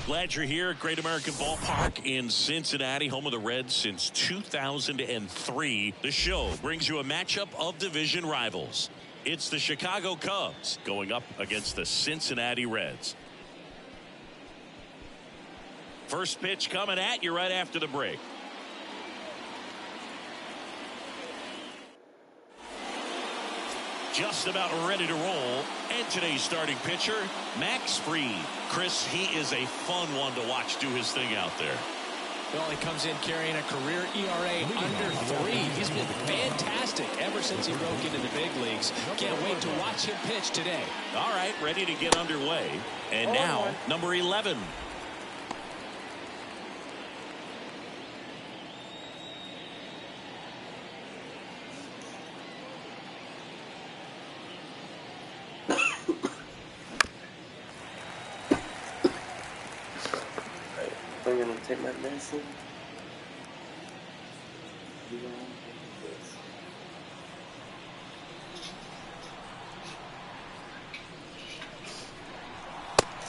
Glad you're here at Great American Ballpark in Cincinnati, home of the Reds since 2003. The show brings you a matchup of division rivals. It's the Chicago Cubs going up against the Cincinnati Reds. First pitch coming at you right after the break. Just about ready to roll. And today's starting pitcher, Max Fried. Chris, he is a fun one to watch do his thing out there. Well, he comes in carrying a career ERA under 3. He's been fantastic ever since he broke into the big leagues. Can't wait to watch him pitch today. All right, ready to get underway. And now, number 11. I'm gonna take my medicine.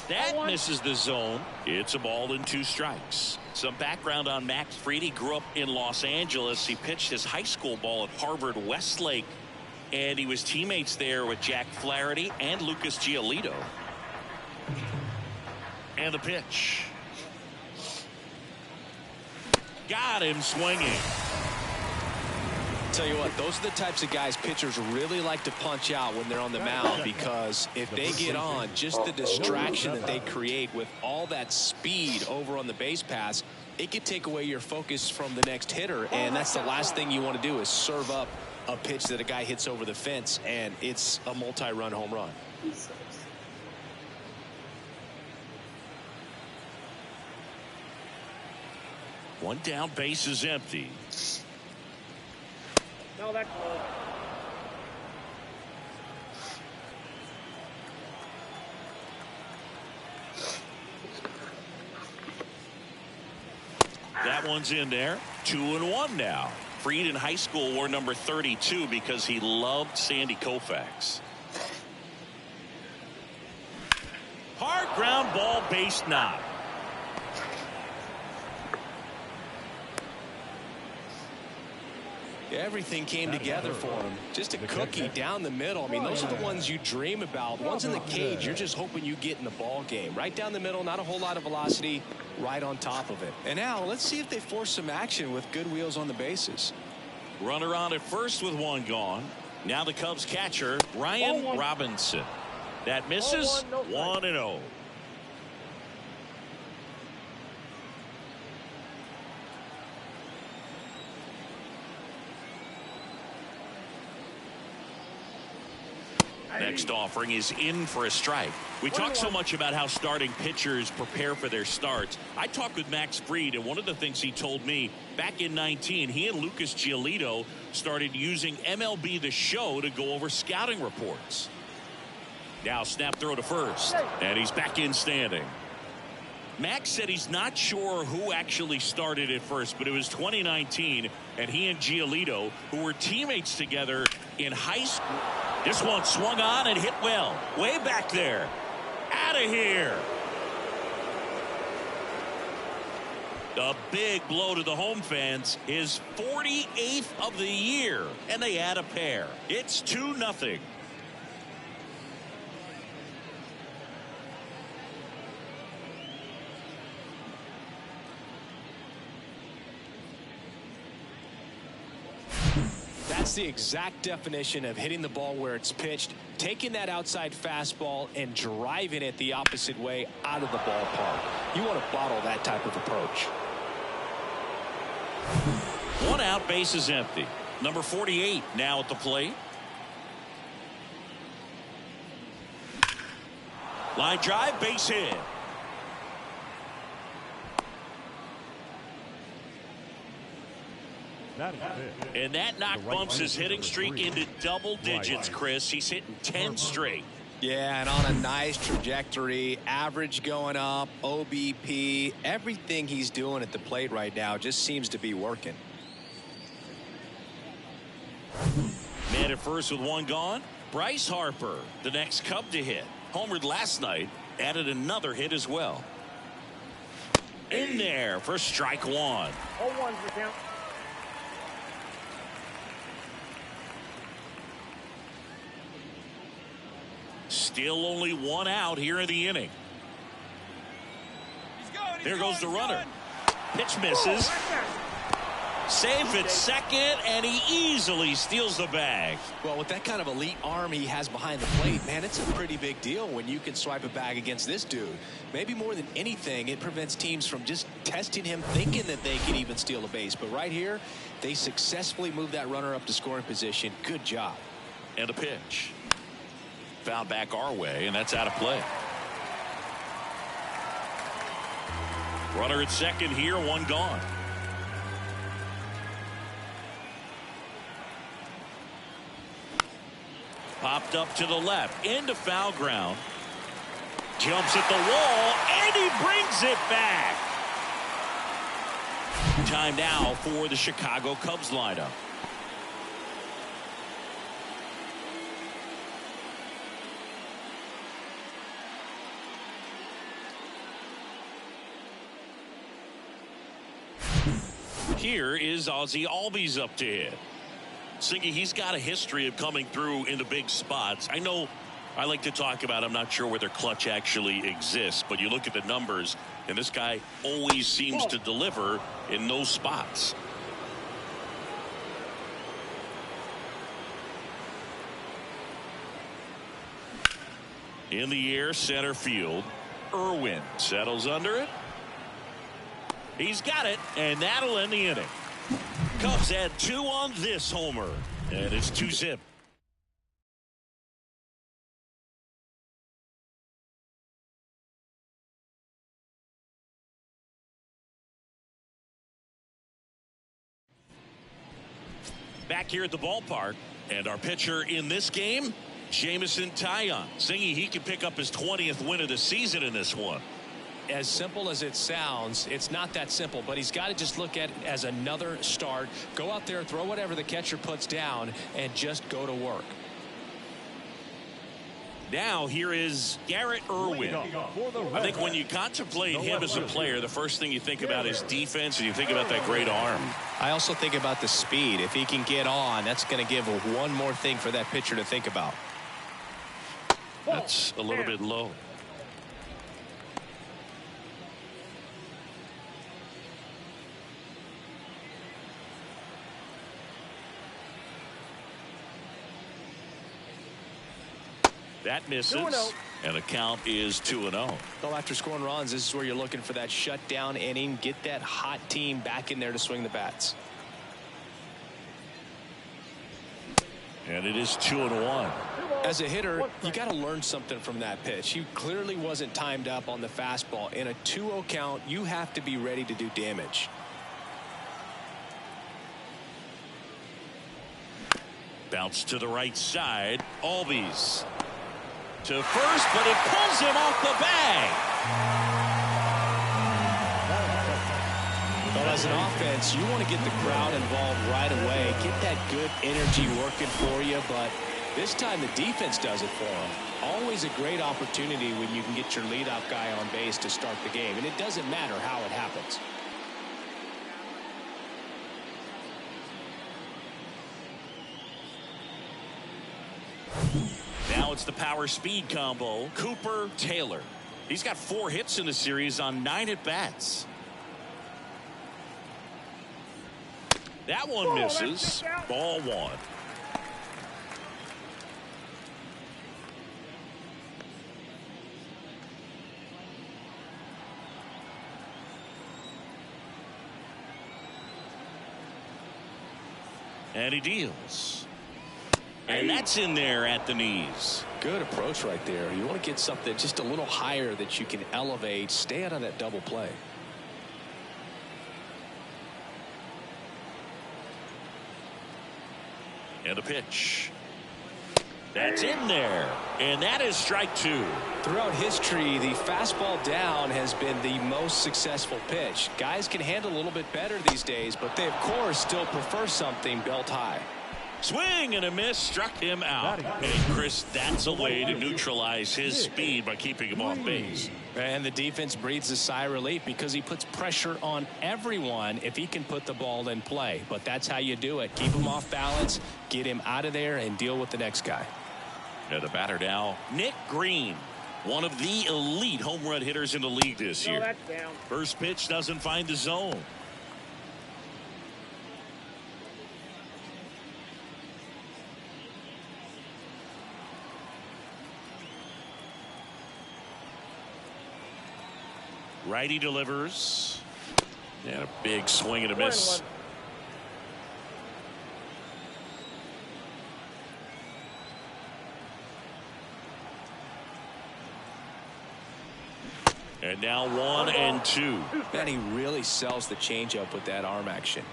That misses the zone. It's a ball and 2 strikes. Some background on Max Fried. He grew up in Los Angeles. He pitched his high school ball at Harvard Westlake, and he was teammates there with Jack Flaherty and Lucas Giolito. And the pitch. Got him swinging. Tell you what, those are the types of guys pitchers really like to punch out when they're on the mound, because if they get on, just the distraction that they create with all that speed over on the base pass, it could take away your focus from the next hitter, and that's the last thing you want to do is serve up a pitch that a guy hits over the fence, and it's a multi-run home run. One down, base is empty. No, that's That one's in there. 2-1 now. Fried in high school wore number 32 because he loved Sandy Koufax. Hard ground ball, base knock. Everything came together for him. Just a cookie down the middle. I mean, those are the ones you dream about. The ones in the cage, you're just hoping you get in the ball game. Right down the middle, not a whole lot of velocity, right on top of it. And now, let's see if they force some action with good wheels on the bases. Runner on at first with 1 gone. Now the Cubs catcher, Ryan Robinson. That misses. 1-0. Next offering is in for a strike. We talk so much about how starting pitchers prepare for their starts. I talked with Max Fried, and one of the things he told me back in 19, he and Lucas Giolito started using MLB The Show to go over scouting reports. Now snap throw to first, and he's back in standing. Max said he's not sure who actually started at first, but it was 2019, and he and Giolito, who were teammates together in high school. This one swung on and hit well. Way back there. Out of here. A big blow to the home fans. His 48th of the year. And they add a pair. It's 2-0. That's the exact definition of hitting the ball where it's pitched, taking that outside fastball and driving it the opposite way out of the ballpark. You want to bottle that type of approach. 1 out, base is empty. Number 48 now at the plate. Line drive, base hit. And that knock bumps his hitting streak into double digits, Chris. He's hitting 10 straight. Yeah, and on a nice trajectory, average going up, OBP, everything he's doing at the plate right now just seems to be working. Man at first with 1 gone. Bryce Harper, the next Cub to hit. Homered last night, added another hit as well. In there for strike one. 0-1's the count. Still only one out here in the inning. There goes the runner. Pitch misses. Safe at second, and he easily steals the bag. Well, with that kind of elite arm he has behind the plate, man, it's a pretty big deal when you can swipe a bag against this dude. Maybe more than anything, it prevents teams from just testing him, thinking that they can even steal a base. But right here, they successfully move that runner up to scoring position. Good job. And a pitch. Foul back our way, and that's out of play. Runner at second here, one gone. Popped up to the left, into foul ground. Jumps at the wall, and he brings it back. Time now for the Chicago Cubs lineup. Here is Ozzie Albies up to hit. Singy, he's got a history of coming through in the big spots. I know I like to talk about, I'm not sure whether clutch actually exists, but you look at the numbers, and this guy always seems to deliver in those spots. In the air, center field. Irwin settles under it. He's got it, and that'll end the inning. Cubs had 2 on this homer, and it's 2-zip. Back here at the ballpark, and our pitcher in this game, Jamison Tallions. Singy, he can pick up his 20th win of the season in this one. As simple as it sounds, it's not that simple, but he's got to just look at it as another start. Go out there, throw whatever the catcher puts down, and just go to work. Now here is Garrett Irwin. I think when you contemplate him as a player, the first thing you think about is defense, and you think about that great arm. I also think about the speed. If he can get on, that's going to give one more thing for that pitcher to think about. That's a little bit low. That misses, and the count is 2-0. Well, after scoring runs, this is where you're looking for that shutdown inning. Get that hot team back in there to swing the bats. And it is 2-1. As a hitter, you got to learn something from that pitch. He clearly wasn't timed up on the fastball. In a 2-0 count, you have to be ready to do damage. Bounce to the right side. Albies to first, but it pulls him off the bag. Well, as an offense, you want to get the crowd involved right away. Get that good energy working for you, but this time the defense does it for them. Always a great opportunity when you can get your leadoff guy on base to start the game, and it doesn't matter how it happens. Now it's the power speed combo. Cooper Taylor. He's got 4 hits in the series on 9 at-bats. That one misses. Ball 1. And he deals. And that's in there at the knees. Good approach right there. You want to get something just a little higher that you can elevate. Stay out of that double play. And a pitch. That's in there. And that is strike 2. Throughout history, the fastball down has been the most successful pitch. Guys can handle a little bit better these days, but they, of course, still prefer something belt high. Swing and a miss, struck him out. And Chris, that's a way to neutralize his speed by keeping him off base. And the defense breathes a sigh of relief because he puts pressure on everyone if he can put the ball in play. But that's how you do it. Keep him off balance, get him out of there, and deal with the next guy. And the batter now, Nick Green, one of the elite home run hitters in the league this year. First pitch doesn't find the zone. Righty delivers. And a big swing and a miss. And now 1-2. And he really sells the changeup with that arm action.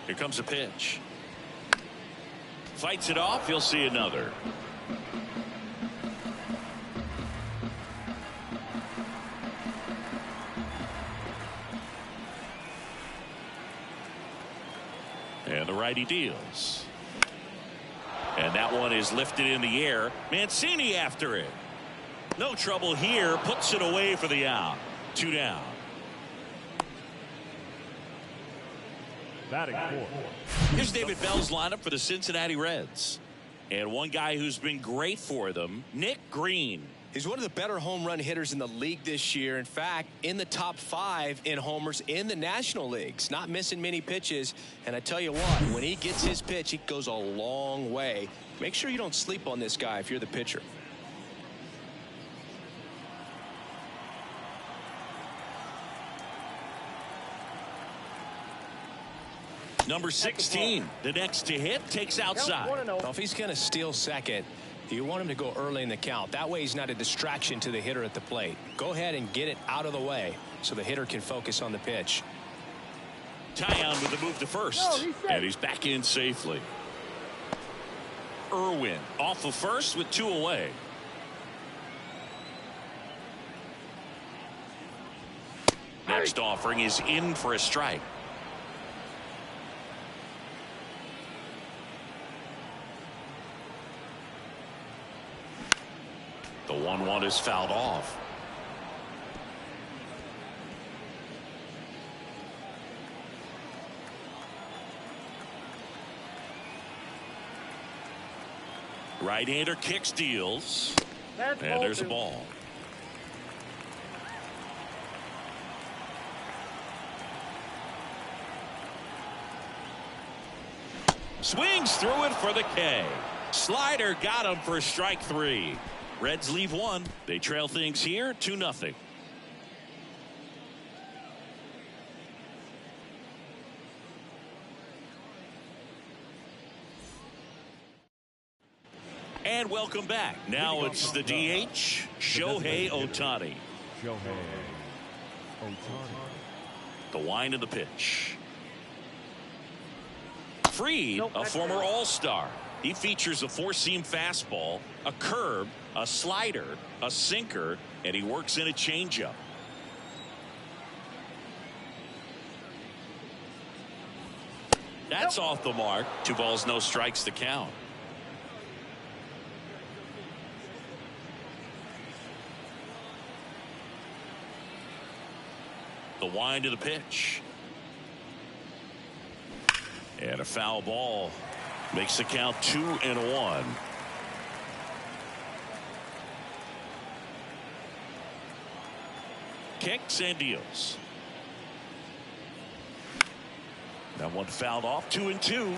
Here comes a pitch. Fights it off. He'll see another. And the righty deals. And that one is lifted in the air. Mancini after it. No trouble here. Puts it away for the out. 2 down. Batting fourth. Here's David Bell's lineup for the Cincinnati Reds. And one guy who's been great for them, Nick Green. He's one of the better home run hitters in the league this year. In fact, in the top 5 in homers in the National Leagues. Not missing many pitches. And I tell you what, when he gets his pitch, it goes a long way. Make sure you don't sleep on this guy if you're the pitcher. Number 16, the next to hit, takes outside. Well, if he's going to steal second, you want him to go early in the count. That way he's not a distraction to the hitter at the plate. Go ahead and get it out of the way so the hitter can focus on the pitch. Tallions with the move to first. And he's back in safely. Irwin off of first with 2 away. Next offering is in for a strike. The 1-1 is fouled off. Right-hander kicks, deals. And there's a ball. Swings through it for the K. Slider got him for strike 3. Reds leave 1. They trail things here 2-0. And welcome back. Now it's the DH, Shohei Ohtani. The wind of the pitch. Fried, a former All-Star. He features a 4-seam fastball, a curve, a slider, a sinker, and he works in a changeup. That's off the mark. 2 balls, no strikes to count. The wind of the pitch. And a foul ball. Makes the count 2-1. Kicks and deals. That one fouled off. 2-2.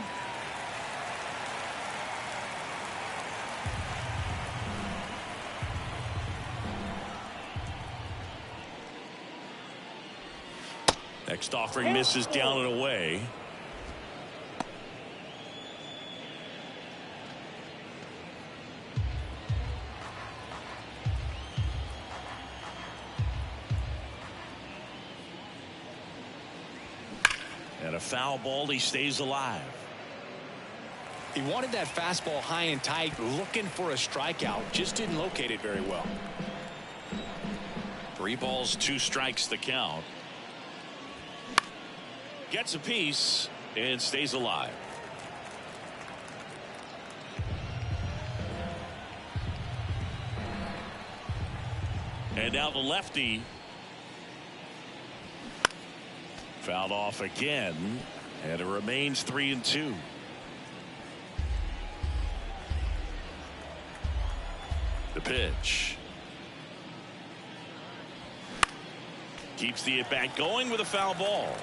Next offering misses down and away. And a foul ball. He stays alive. He wanted that fastball high and tight, looking for a strikeout. Just didn't locate it very well. 3 balls, 2 strikes the count. Gets a piece and stays alive. And now the lefty. Fouled off again, and it remains 3-2. The pitch. Keeps the at-bat going with a foul ball.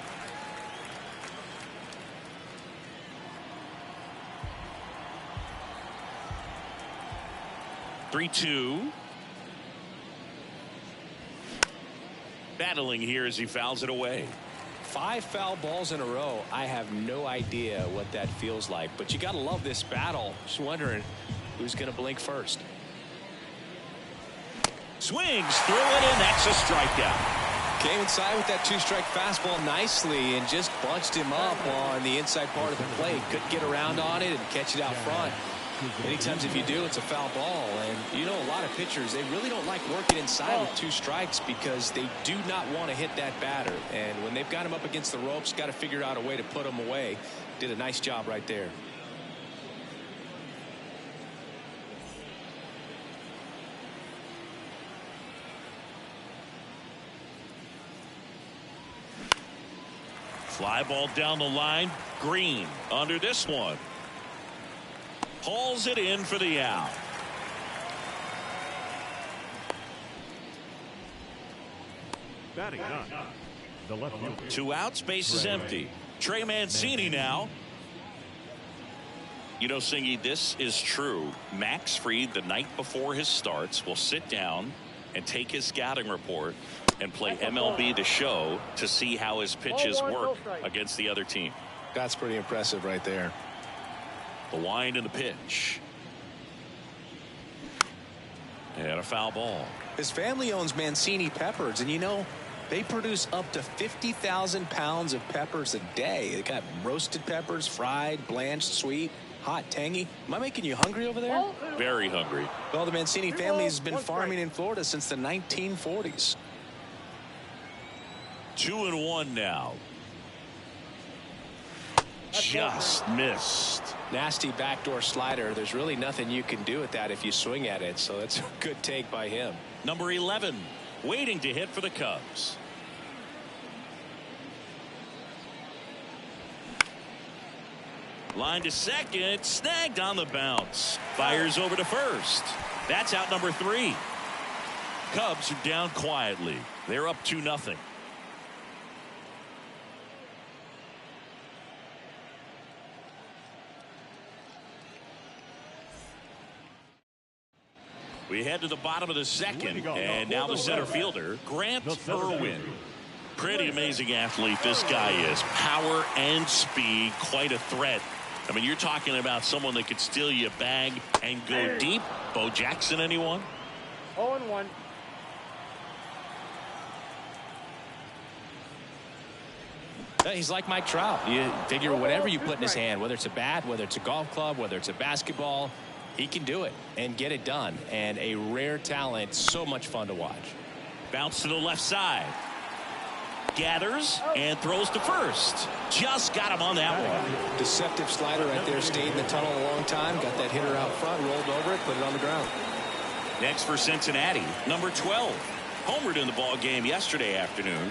Three-two. Battling here as he fouls it away. 5 foul balls in a row. I have no idea what that feels like, but you got to love this battle. Just wondering who's going to blink first. Swings through it, and that's a strikeout. Came inside with that 2-strike fastball nicely and just bunched him up on the inside part of the plate. Couldn't get around on it and catch it out front. Many times if you do, it's a foul ball. And you know, a lot of pitchers, they really don't like working inside with 2 strikes because they do not want to hit that batter. And when they've got him up against the ropes, got to figure out a way to put him away. Did a nice job right there. Fly ball down the line. Green under this one. Hauls it in for the out. Batting none. The left fielder. 2 outs, base is empty. Trey Mancini now. You know, Singy, this is true. Max Fried, the night before his starts, will sit down and take his scouting report and play MLB The Show to see how his pitches work against the other team. That's pretty impressive right there. The wind and the pitch. And a foul ball. His family owns Mancini Peppers, and you know, they produce up to 50,000 pounds of peppers a day. They got roasted peppers, fried, blanched, sweet, hot, tangy. Am I making you hungry over there? Very hungry. Well, the Mancini family has been farming in Florida since the 1940s. 2-1 now. Just missed. Nasty backdoor slider. There's really nothing you can do with that if you swing at it, so that's a good take by him. Number 11, waiting to hit for the Cubs. Line to second, snagged on the bounce. Fires over to first. That's out number 3. Cubs are down quietly. They're up 2-0. We head to the bottom of the second, and now the center fielder, Grant Irwin. Pretty amazing athlete this guy is. Power and speed, quite a threat. I mean, you're talking about someone that could steal you a bag and go deep. Bo Jackson, anyone? 0-1. He's like Mike Trout. You figure whatever you put in his hand, whether it's a bat, whether it's a golf club, whether it's a basketball, he can do it and get it done. And a rare talent, so much fun to watch. Bounce to the left side. Gathers and throws to first. Just got him on that one. Deceptive slider right there. Stayed in the tunnel a long time. Got that hitter out front, rolled over it, put it on the ground. Next for Cincinnati, number 12. Homered in the ball game yesterday afternoon.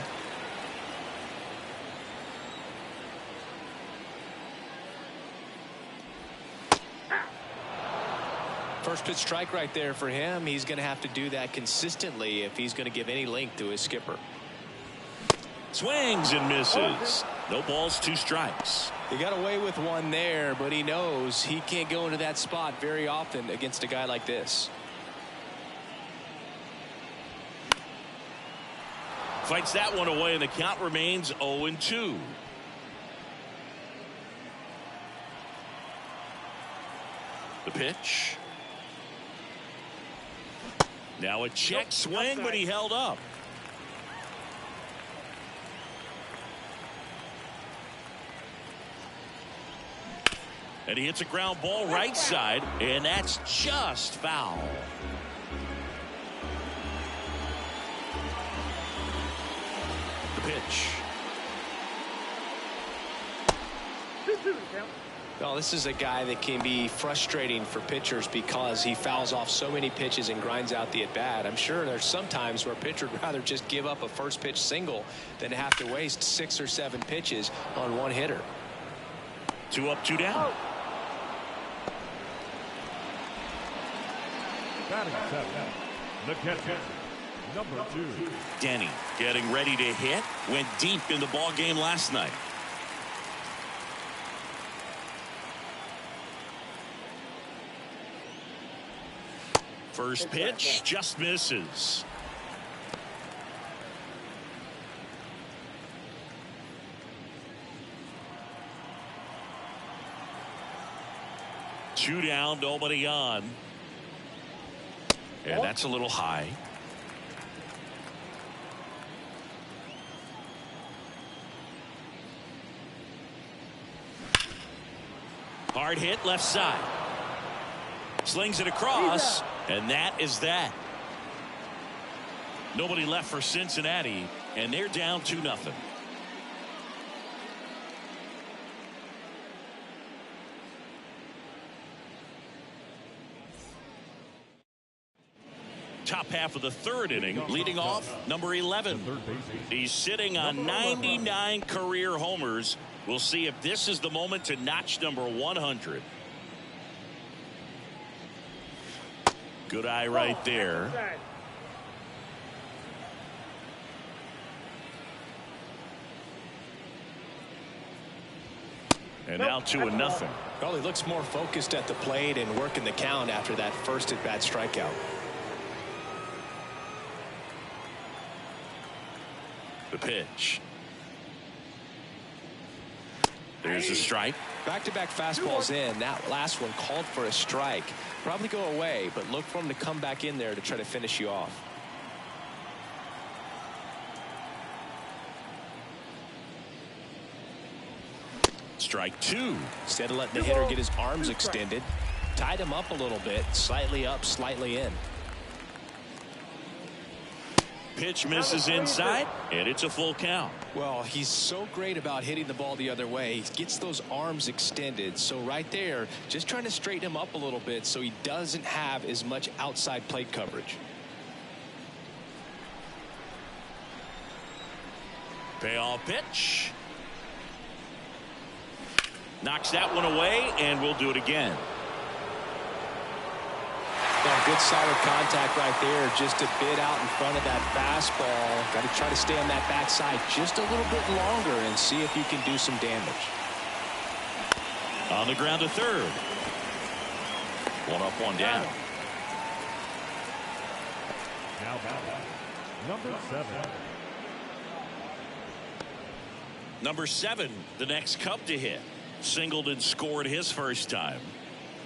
First pitch strike right there for him. He's going to have to do that consistently if he's going to give any length to his skipper. Swings and misses. No balls, 2 strikes. He got away with one there, but he knows he can't go into that spot very often against a guy like this. Fights that one away, and the count remains 0-2. The pitch. Now a check swing, but he held up. And he hits a ground ball right side, and that's just foul. pitch. Well, this is a guy that can be frustrating for pitchers because he fouls off so many pitches and grinds out the at-bat. I'm sure there's some times where a pitcher would rather just give up a first pitch single than have to waste 6 or 7 pitches on one hitter. 2 up, 2 down. Batting seven, the catcher, number 2. Denny getting ready to hit. Went deep in the ball game last night. First pitch just misses. Two down, nobody on. And that's a little high. Hard hit left side. Slings it across, and that is that. Nobody left for Cincinnati, and they're down 2-0. Top half of the third inning, leading off number 11. He's sitting on 99 career homers. We'll see if this is the moment to notch number 100. Good eye right there. And now 2-0. Well, he looks more focused at the plate and working the count after that first at-bat strikeout. The pitch. There's a strike. Back-to-back fastballs in. That last one called for a strike. Probably go away, but look for him to come back in there to try to finish you off. Strike 2. Instead of letting the hitter get his arms extended, tied him up a little bit, slightly up, slightly in. Pitch misses inside, and it's a full count. Well, he's so great about hitting the ball the other way. He gets those arms extended. So right there, just trying to straighten him up a little bit so he doesn't have as much outside plate coverage. Payoff pitch. Knocks that one away, and we'll do it again. Well, good solid contact right there, just a bit out in front of that fastball. Got to try to stay on that backside just a little bit longer and see if you can do some damage. On the ground to third. 1 up, 1 down. Now batting, number 7. Number 7, the next Cub to hit. Singled and scored his first time.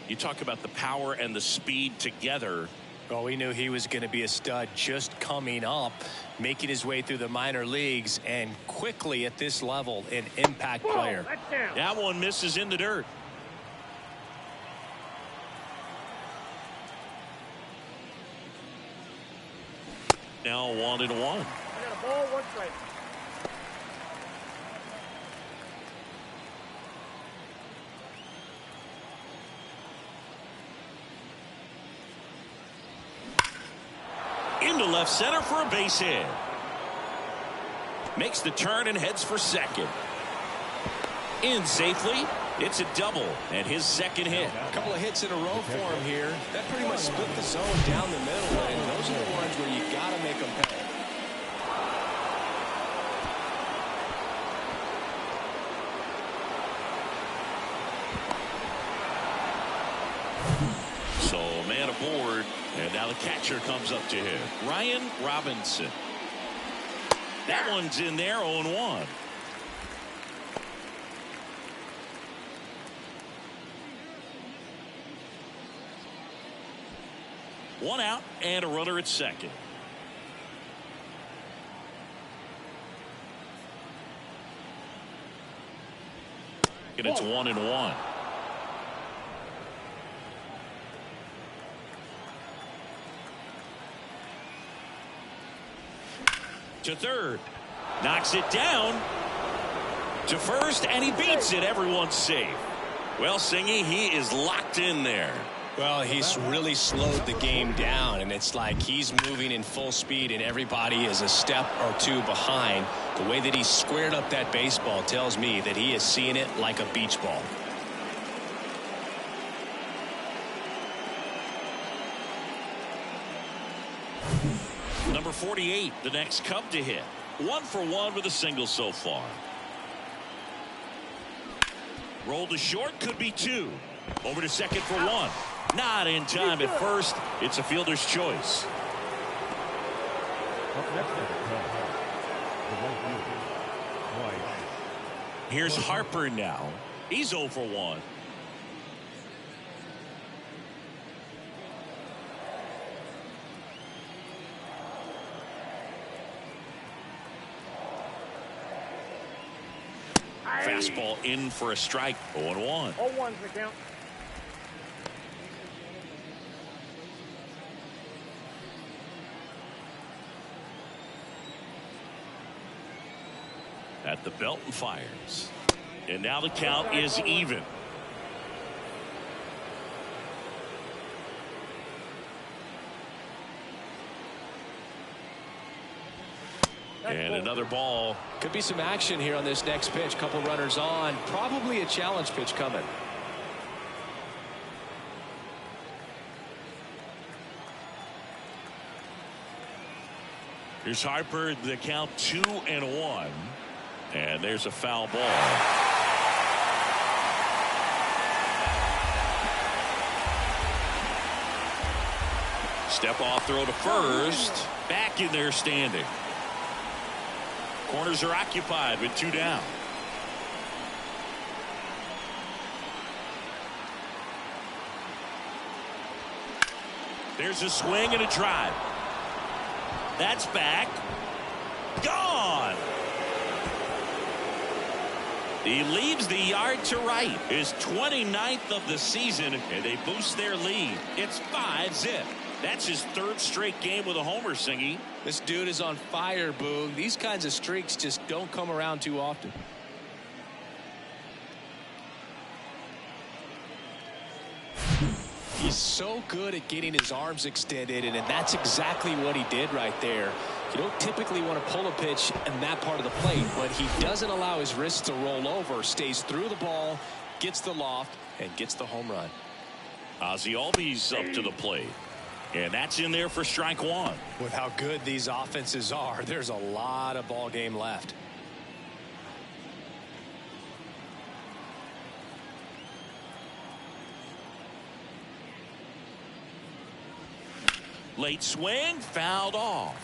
You talk about the power and the speed together. Well, we knew he was going to be a stud just coming up, making his way through the minor leagues, and quickly at this level, an impact player. That one misses in the dirt. Now 1-1. I got a ball, 1 strike. Into left center for a base hit. Makes the turn and heads for second. In safely. It's a double and his second hit. A couple of hits in a row for him here. That pretty much split the zone down the middle, and those are the ones where you got to make them pay. So man aboard, and now the catcher comes up to him. Ryan Robinson. That one's in there, 0-1. One out and a runner at second. And it's 1-1. To third. Knocks it down to first, and he beats it. Everyone's safe. Well, Singy, he is locked in there. Well, he's really slowed the game down, and it's like he's moving in full speed, and everybody is a step or two behind. The way that he squared up that baseball tells me that he is seeing it like a beach ball. Number 48, the next Cub to hit. 1 for 1 with a single so far. Rolled to short, could be 2. Over to second for 1. Not in time at first. It's a fielder's choice. Here's Harper now. He's 0 for 1. Fastball in for a strike. 0-1. 0-1's the count. At the belt and fires. And now the count is even. And another ball. Could be some action here on this next pitch. Couple runners on. Probably a challenge pitch coming. Here's Harper. The count 2-1. And there's a foul ball. Step off throw to first. Back in there standing. Corners are occupied with 2 down. There's a swing and a drive. That's back. Gone. He leaves the yard to right. His 29th of the season, and they boost their lead. It's 5-0. That's his 3rd straight game with a homer, Singy. This dude is on fire, Boog. These kinds of streaks just don't come around too often. He's so good at getting his arms extended, and that's exactly what he did right there. You don't typically want to pull a pitch in that part of the plate, but he doesn't allow his wrists to roll over, stays through the ball, gets the loft, and gets the home run. Ozzie Albies up to the plate. And that's in there for strike 1. With how good these offenses are, there's a lot of ball game left. Late swing, fouled off.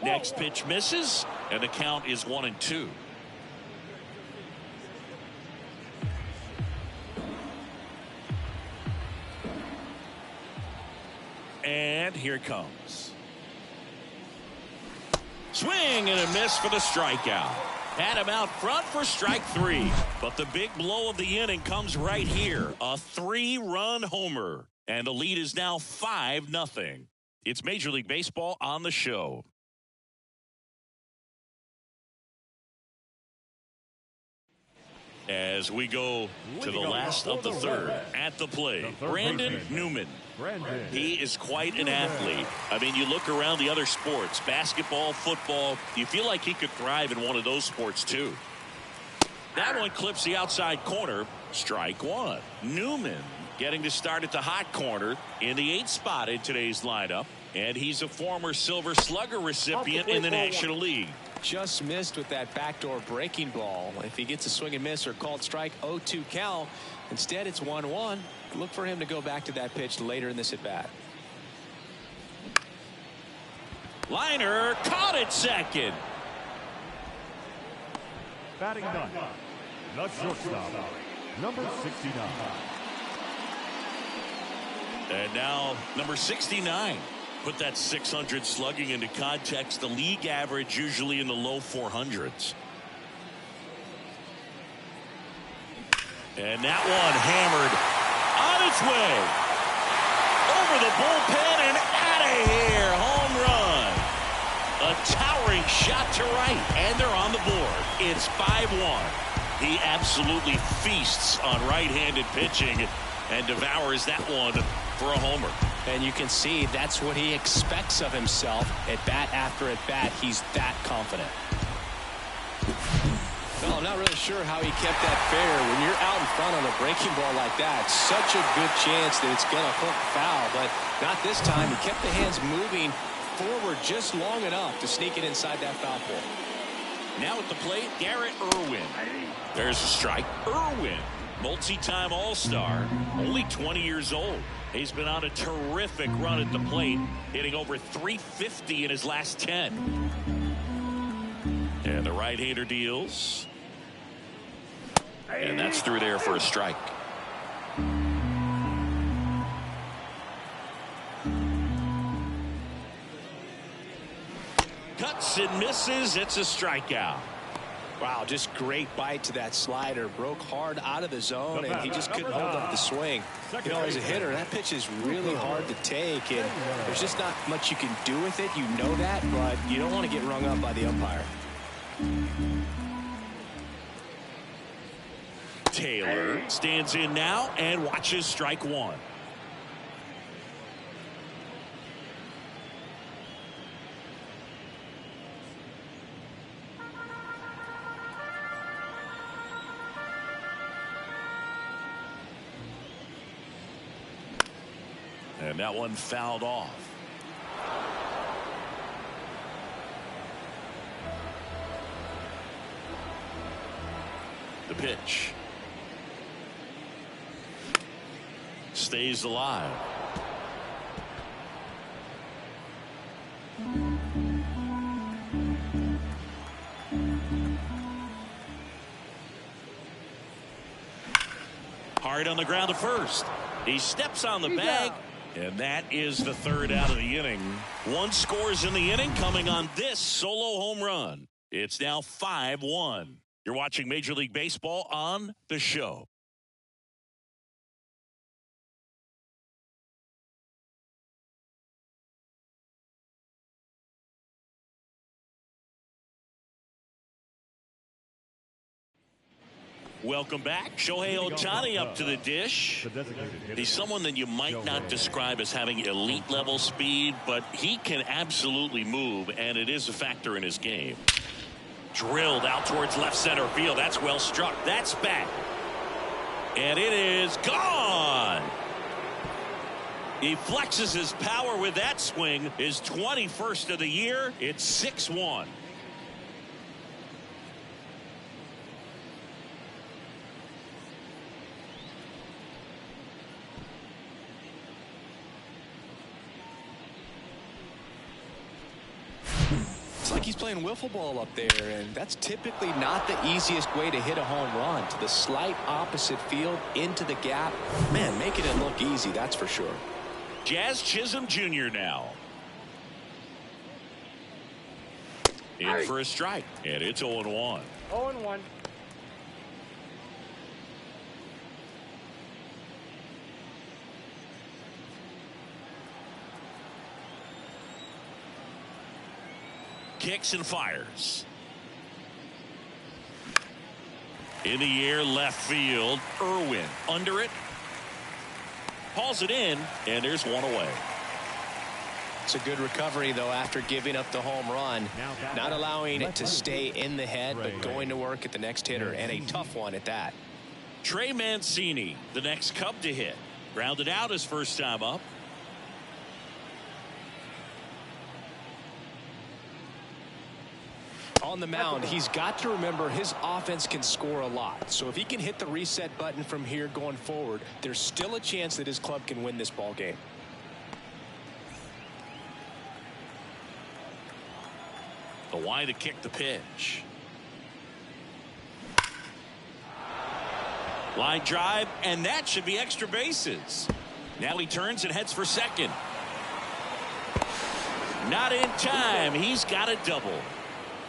Next pitch misses, and the count is 1-2. And here it comes. Swing and a miss for the strikeout. Had him out front for strike 3. But the big blow of the inning comes right here. A 3-run homer. And the lead is now 5-0. It's Major League Baseball on the show. As we go to the last of the 3rd, at the plate, Brandon Newman. He is quite an athlete. I mean, you look around the other sports, basketball, football, you feel like he could thrive in one of those sports too. That one clips the outside corner. Strike 1. Newman getting to start at the hot corner in the 8th spot in today's lineup. And he's a former Silver Slugger recipient in the National League. Just missed with that backdoor breaking ball. If he gets a swing and miss or called strike, 0-2 count. Instead, it's 1-1. Look for him to go back to that pitch later in this at bat. Liner caught at second. Batting ninth, the shortstop, number 69. And now number 69. Put that 600 slugging into context. The league average usually in the low 400s. And that one hammered on its way over the bullpen and out of here. Home run. A towering shot to right, and they're on the board. It's 5-1. He absolutely feasts on right-handed pitching and devours that one for a homer. And you can see that's what he expects of himself at bat after at bat. He's that confident. Well, I'm not really sure how he kept that fair. When you're out in front on a breaking ball like that, such a good chance that it's going to hook foul. But not this time. He kept the hands moving forward just long enough to sneak it inside that foul pole. Now at the plate, Garrett Irwin. There's a strike. Irwin, multi-time All-Star, only 20 years old. He's been on a terrific run at the plate, hitting over .350 in his last 10. And the right-hander deals. And that's through there for a strike. Cuts and misses. It's a strikeout. Wow, just great bite to that slider. Broke hard out of the zone, and he just couldn't hold up the swing. You know, as a hitter, that pitch is really hard to take, and there's just not much you can do with it. You know that, but you don't want to get rung up by the umpire. Taylor stands in now and watches strike one. And that one fouled off. The pitch. Stays alive. Hard on the ground to first. He steps on the bag. And that is the third out of the inning. One scores in the inning coming on this solo home run. It's now 5-1. You're watching Major League Baseball on The Show. Welcome back. Shohei Ohtani up to the dish. He's someone that you might not describe as having elite level speed, but he can absolutely move, and it is a factor in his game. Drilled out towards left center field. That's well struck. That's back. And it is gone. He flexes his power with that swing. His 21st of the year. It's 6-1. It's like he's playing wiffle ball up there, and that's typically not the easiest way to hit a home run. To the slight opposite field, into the gap. Man, making it look easy, that's for sure. Jazz Chisholm Jr. now. In for a strike, and it's 0-1. 0-1. Kicks and fires. In the air, left field. Irwin under it. Hauls it in, and there's one away. It's a good recovery, though, after giving up the home run. Not allowing it to stay in the head, but going to work at the next hitter, and a tough one at that. Trey Mancini, the next Cub to hit. Grounded out his first time up. On the mound, he's got to remember his offense can score a lot. So if he can hit the reset button from here going forward, there's still a chance that his club can win this ball game. The wide to kick the pitch. Line drive, and that should be extra bases. Now he turns and heads for second. Not in time. He's got a double.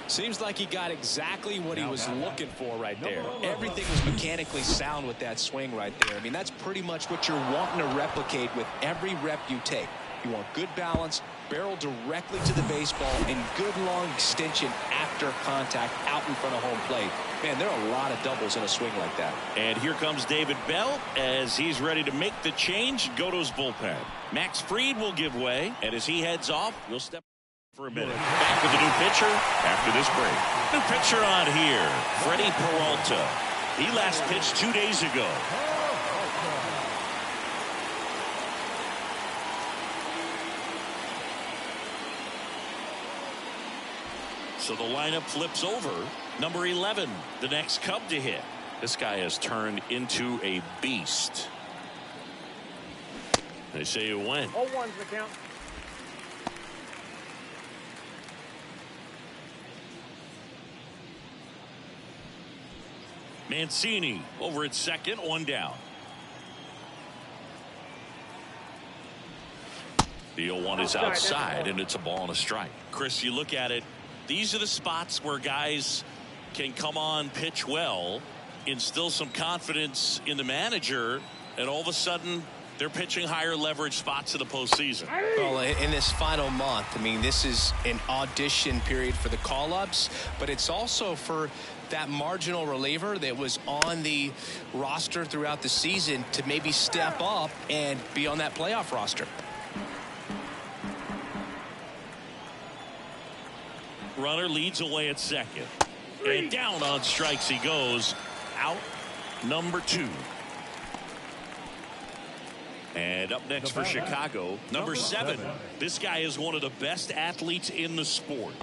Seems like he got exactly what he was looking for right there. Everything was mechanically sound with that swing right there. I mean, that's pretty much what you're wanting to replicate with every rep you take. You want good balance, barrel directly to the baseball, and good long extension after contact out in front of home plate. Man, there are a lot of doubles in a swing like that. And here comes David Bell as he's ready to make the change. Go to his bullpen. Max Fried will give way, and as he heads off, we'll step for a minute. Back with the new pitcher after this break. New pitcher on here, Freddie Peralta. He last pitched 2 days ago. So the lineup flips over. Number 11, the next Cub to hit. This guy has turned into a beast. They say you win. 0-1's the count. Mancini over at second, one down. The 0-1 is outside, and it's a ball and a strike. Chris, you look at it, these are the spots where guys can come on, pitch well, instill some confidence in the manager, and all of a sudden they're pitching higher leverage spots in the postseason. Well, in this final month, I mean, this is an audition period for the call-ups, but it's also for that marginal reliever that was on the roster throughout the season to maybe step up and be on that playoff roster. Runner leads away at second. And down on strikes he goes. Out number 2. And up next for Chicago, number 7. This guy is one of the best athletes in the sport.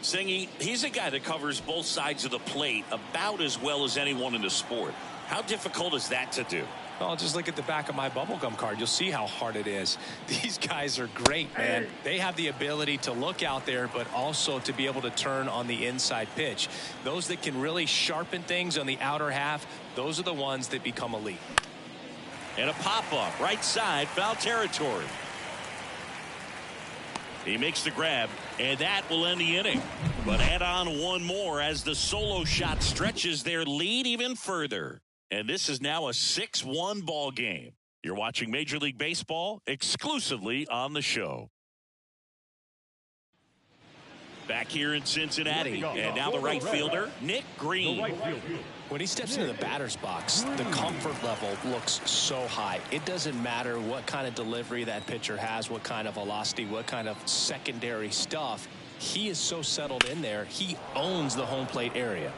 Singy, he's a guy that covers both sides of the plate about as well as anyone in the sport. How difficult is that to do? Well, just look at the back of my bubblegum card. You'll see how hard it is. These guys are great, man. They have the ability to look out there, but also to be able to turn on the inside pitch. Those that can really sharpen things on the outer half, those are the ones that become elite. And a pop-up, right side, foul territory. He makes the grab, and that will end the inning. But add on one more as the solo shot stretches their lead even further. And this is now a 6-1 ball game. You're watching Major League Baseball exclusively on the show. Back here in Cincinnati, and now the right fielder, Nick Green. When he steps into the batter's box, the comfort level looks so high. It doesn't matter what kind of delivery that pitcher has, what kind of velocity, what kind of secondary stuff. He is so settled in there, he owns the home plate area.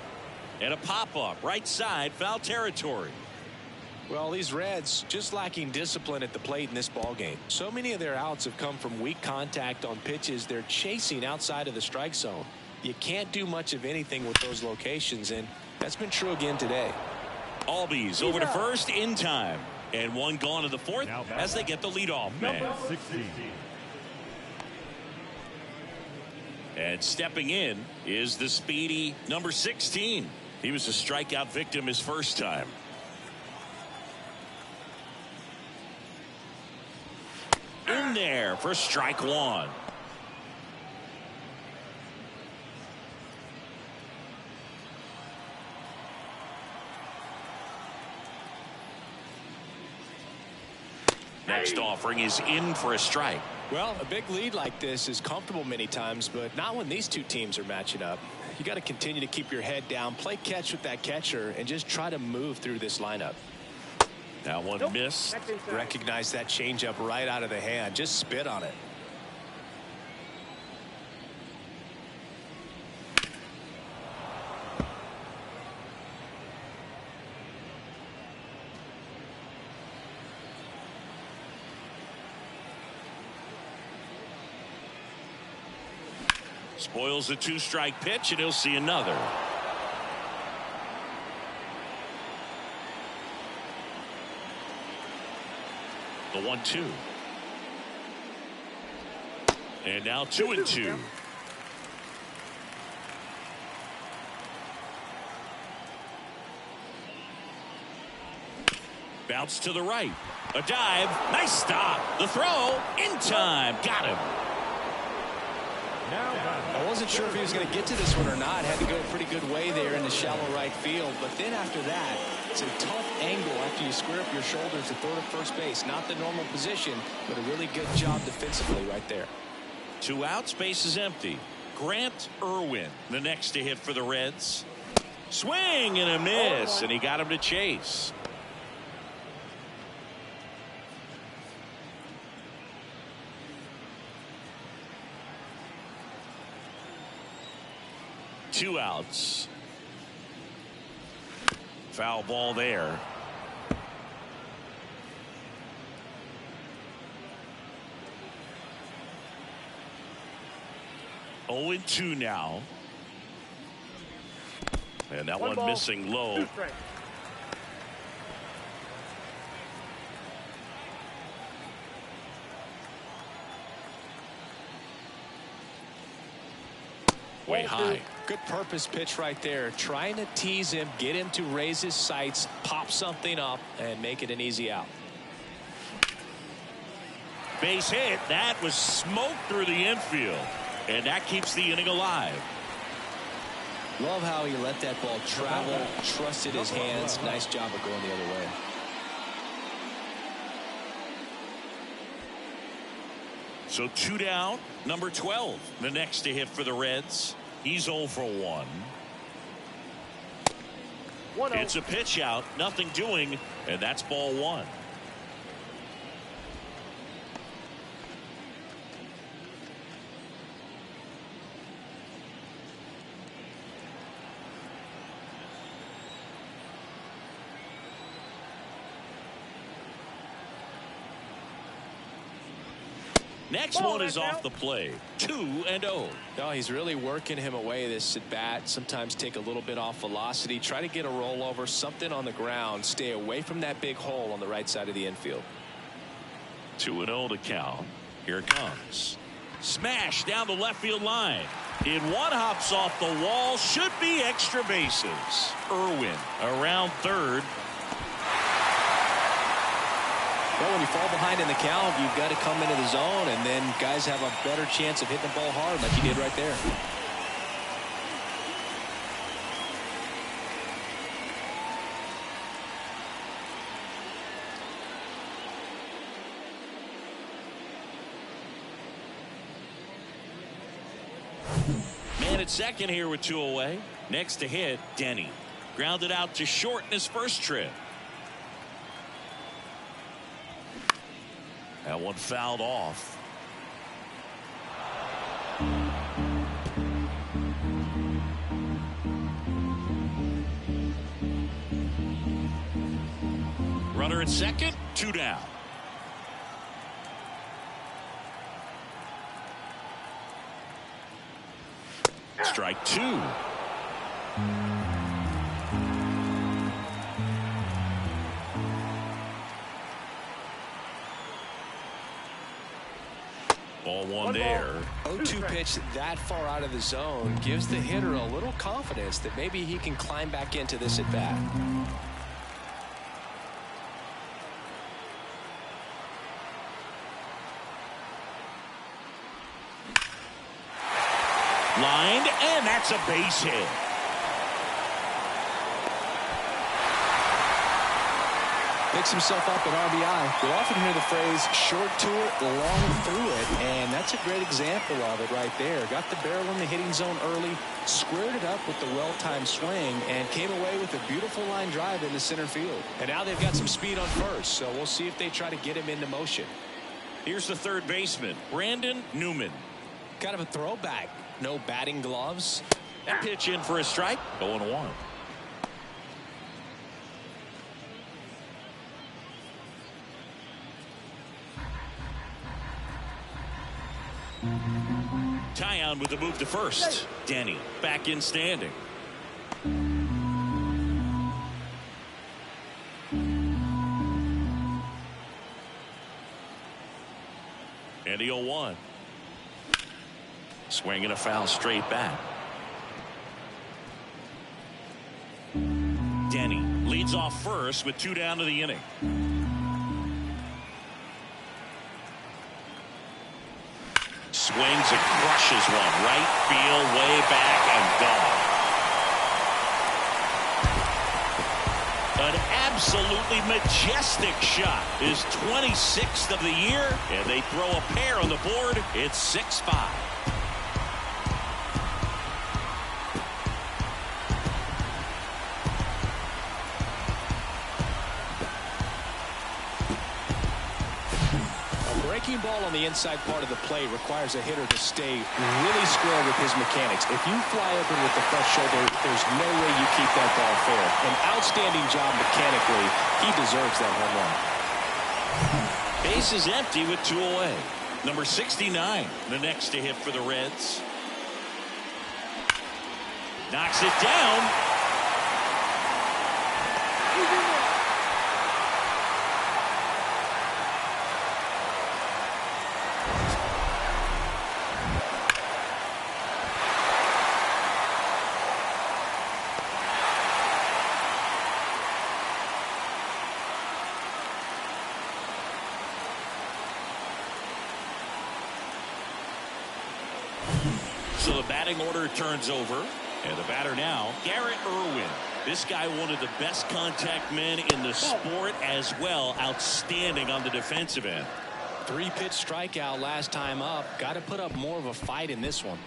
And a pop-up, right side, foul territory. Well, these Reds just lacking discipline at the plate in this ball game. So many of their outs have come from weak contact on pitches they're chasing outside of the strike zone. You can't do much of anything with those locations, and that's been true again today. Albies over to first in time. And one gone to the fourth as they get the leadoff man. Number 16. And stepping in is the speedy number 16. He was a strikeout victim his first time. In there for strike one. Next offering is in for a strike. Well, a big lead like this is comfortable many times, but not when these two teams are matching up. You got to continue to keep your head down, play catch with that catcher, and just try to move through this lineup. That one missed. Recognize that changeup right out of the hand. Just spit on it. Spoils a 2-strike pitch, and he'll see another. The 1-2. And now 2-2. Bounce to the right. A dive. Nice stop. The throw in time. Got him. I wasn't sure if he was going to get to this one or not. Had to go a pretty good way there in the shallow right field. But then after that, it's a tough angle after you square up your shoulders to throw to first base. Not the normal position, but a really good job defensively right there. 2 outs, base is empty. Grant Irwin, the next to hit for the Reds. Swing and a miss, and he got him to chase. Two outs. Foul ball there. Oh, 2 now. And that one missing low. Way high. Good purpose pitch right there. Trying to tease him, get him to raise his sights, pop something up, and make it an easy out. Base hit. That was smoked through the infield. And that keeps the inning alive. Love how he let that ball travel, trusted his hands. Nice job of going the other way. So 2 down. Number 12, the next to hit for the Reds. He's 0 for 1. It's a pitch out, nothing doing, and that's ball 1. Next one is off the play. 2-0. No, he's really working him away this at bat. Sometimes take a little bit off velocity. Try to get a rollover, something on the ground. Stay away from that big hole on the right side of the infield. 2-0 to count. Here it comes. Smash down the left field line. It one hops off the wall. Should be extra bases. Irwin around third. Well, when you fall behind in the count, you've got to come into the zone, and then guys have a better chance of hitting the ball hard like you did right there. Man at second here with 2 away. Next to hit, Denny. Grounded out to short in his first trip. That one fouled off. Runner at second, 2 down. Strike 2. Ball 1 there. 0-2 pitch that far out of the zone gives the hitter a little confidence that maybe he can climb back into this at bat. Lined, and that's a base hit. Picks himself up at RBI. We often hear the phrase short to it, long through it, and that's a great example of it right there. Got the barrel in the hitting zone early, squared it up with the well-timed swing, and came away with a beautiful line drive in the center field. And now they've got some speed on first, so we'll see if they try to get him into motion. Here's the third baseman, Brandon Newman. Kind of a throwback. No batting gloves. That pitch in for a strike. 0-1. Tallions with the move to first. Denny back in standing. And the 0-1. Swinging a foul straight back. Denny leads off first with 2 down to the inning. swings and crushes one. Right field, way back, and gone. An absolutely majestic shot. His 26th of the year, and they throw a pair on the board. It's 6-5. Breaking ball on the inside part of the plate requires a hitter to stay really square with his mechanics. If you fly open with the front shoulder, there's no way you keep that ball fair. An outstanding job mechanically. He deserves that home run. Base is empty with 2 away. Number 69, the next to hit for the Reds. Knocks it down. So the batting order turns over, and the batter now, Garrett Irwin. This guy, one of the best contact men in the sport as well. Outstanding on the defensive end. 3-pitch strikeout last time up. Got to put up more of a fight in this one.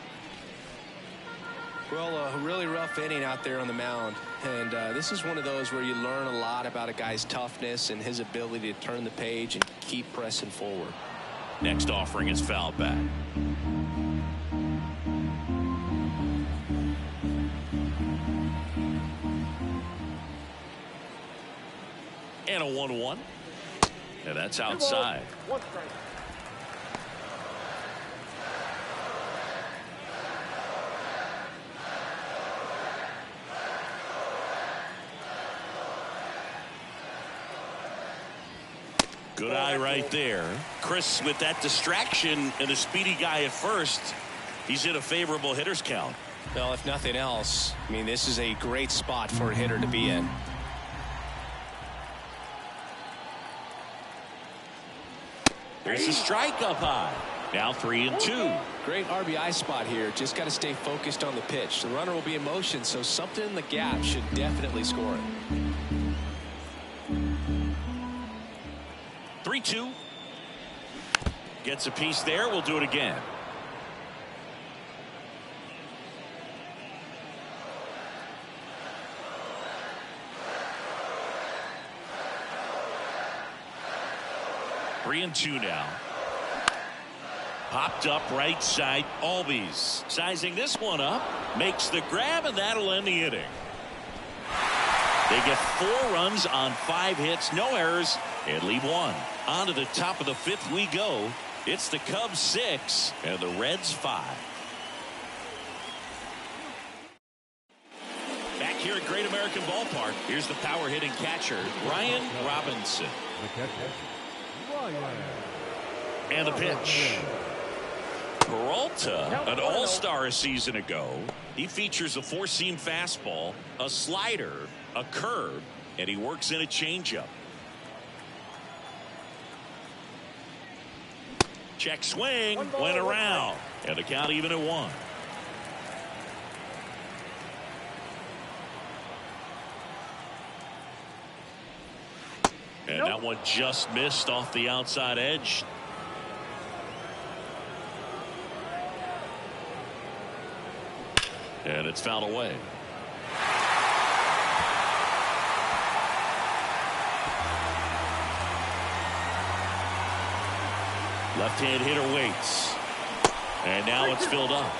Well, a really rough inning out there on the mound. And this is one of those where you learn a lot about a guy's toughness and his ability to turn the page and keep pressing forward. Next offering is fouled back. And a 1-1. And that's outside. 1 strike. Good eye right there. Chris, with that distraction and a speedy guy at first, he's in a favorable hitter's count. Well, if nothing else, I mean, this is a great spot for a hitter to be in. There's a strike up high. Now 3-2. Great RBI spot here. Just got to stay focused on the pitch. The runner will be in motion, so something in the gap should definitely score it. 3-2. Gets a piece there. We'll do it again. Three and 2 now. Popped up right side. Albies sizing this one up. Makes the grab, and that'll end the inning. They get 4 runs on 5 hits, no errors, and leave 1. On to the top of the 5th we go. It's the Cubs 6 and the Reds 5. Back here at Great American Ballpark, here's the power hitting catcher, Ryan Robinson. And the pitch. Peralta, an all-star a season ago. He features a 4-seam fastball, a slider, a curve, and he works in a changeup. Check swing, went around, and the count even at 1. And that one just missed off the outside edge. And it's fouled away. Left-hand hitter waits. And now it's filled up.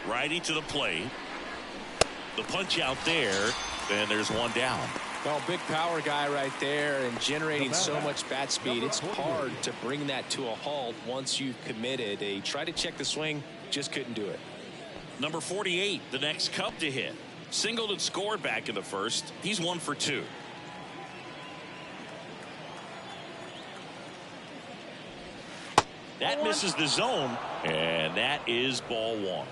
Righty to the plate. The punch out there. And there's one down. Well, big power guy right there and generating so much bat speed. It's hard to bring that to a halt once you've committed. They tried to check the swing, just couldn't do it. Number 48, the next Cub to hit. Singled and scored back in the first. He's 1 for 2. That misses the zone, and that is ball 1.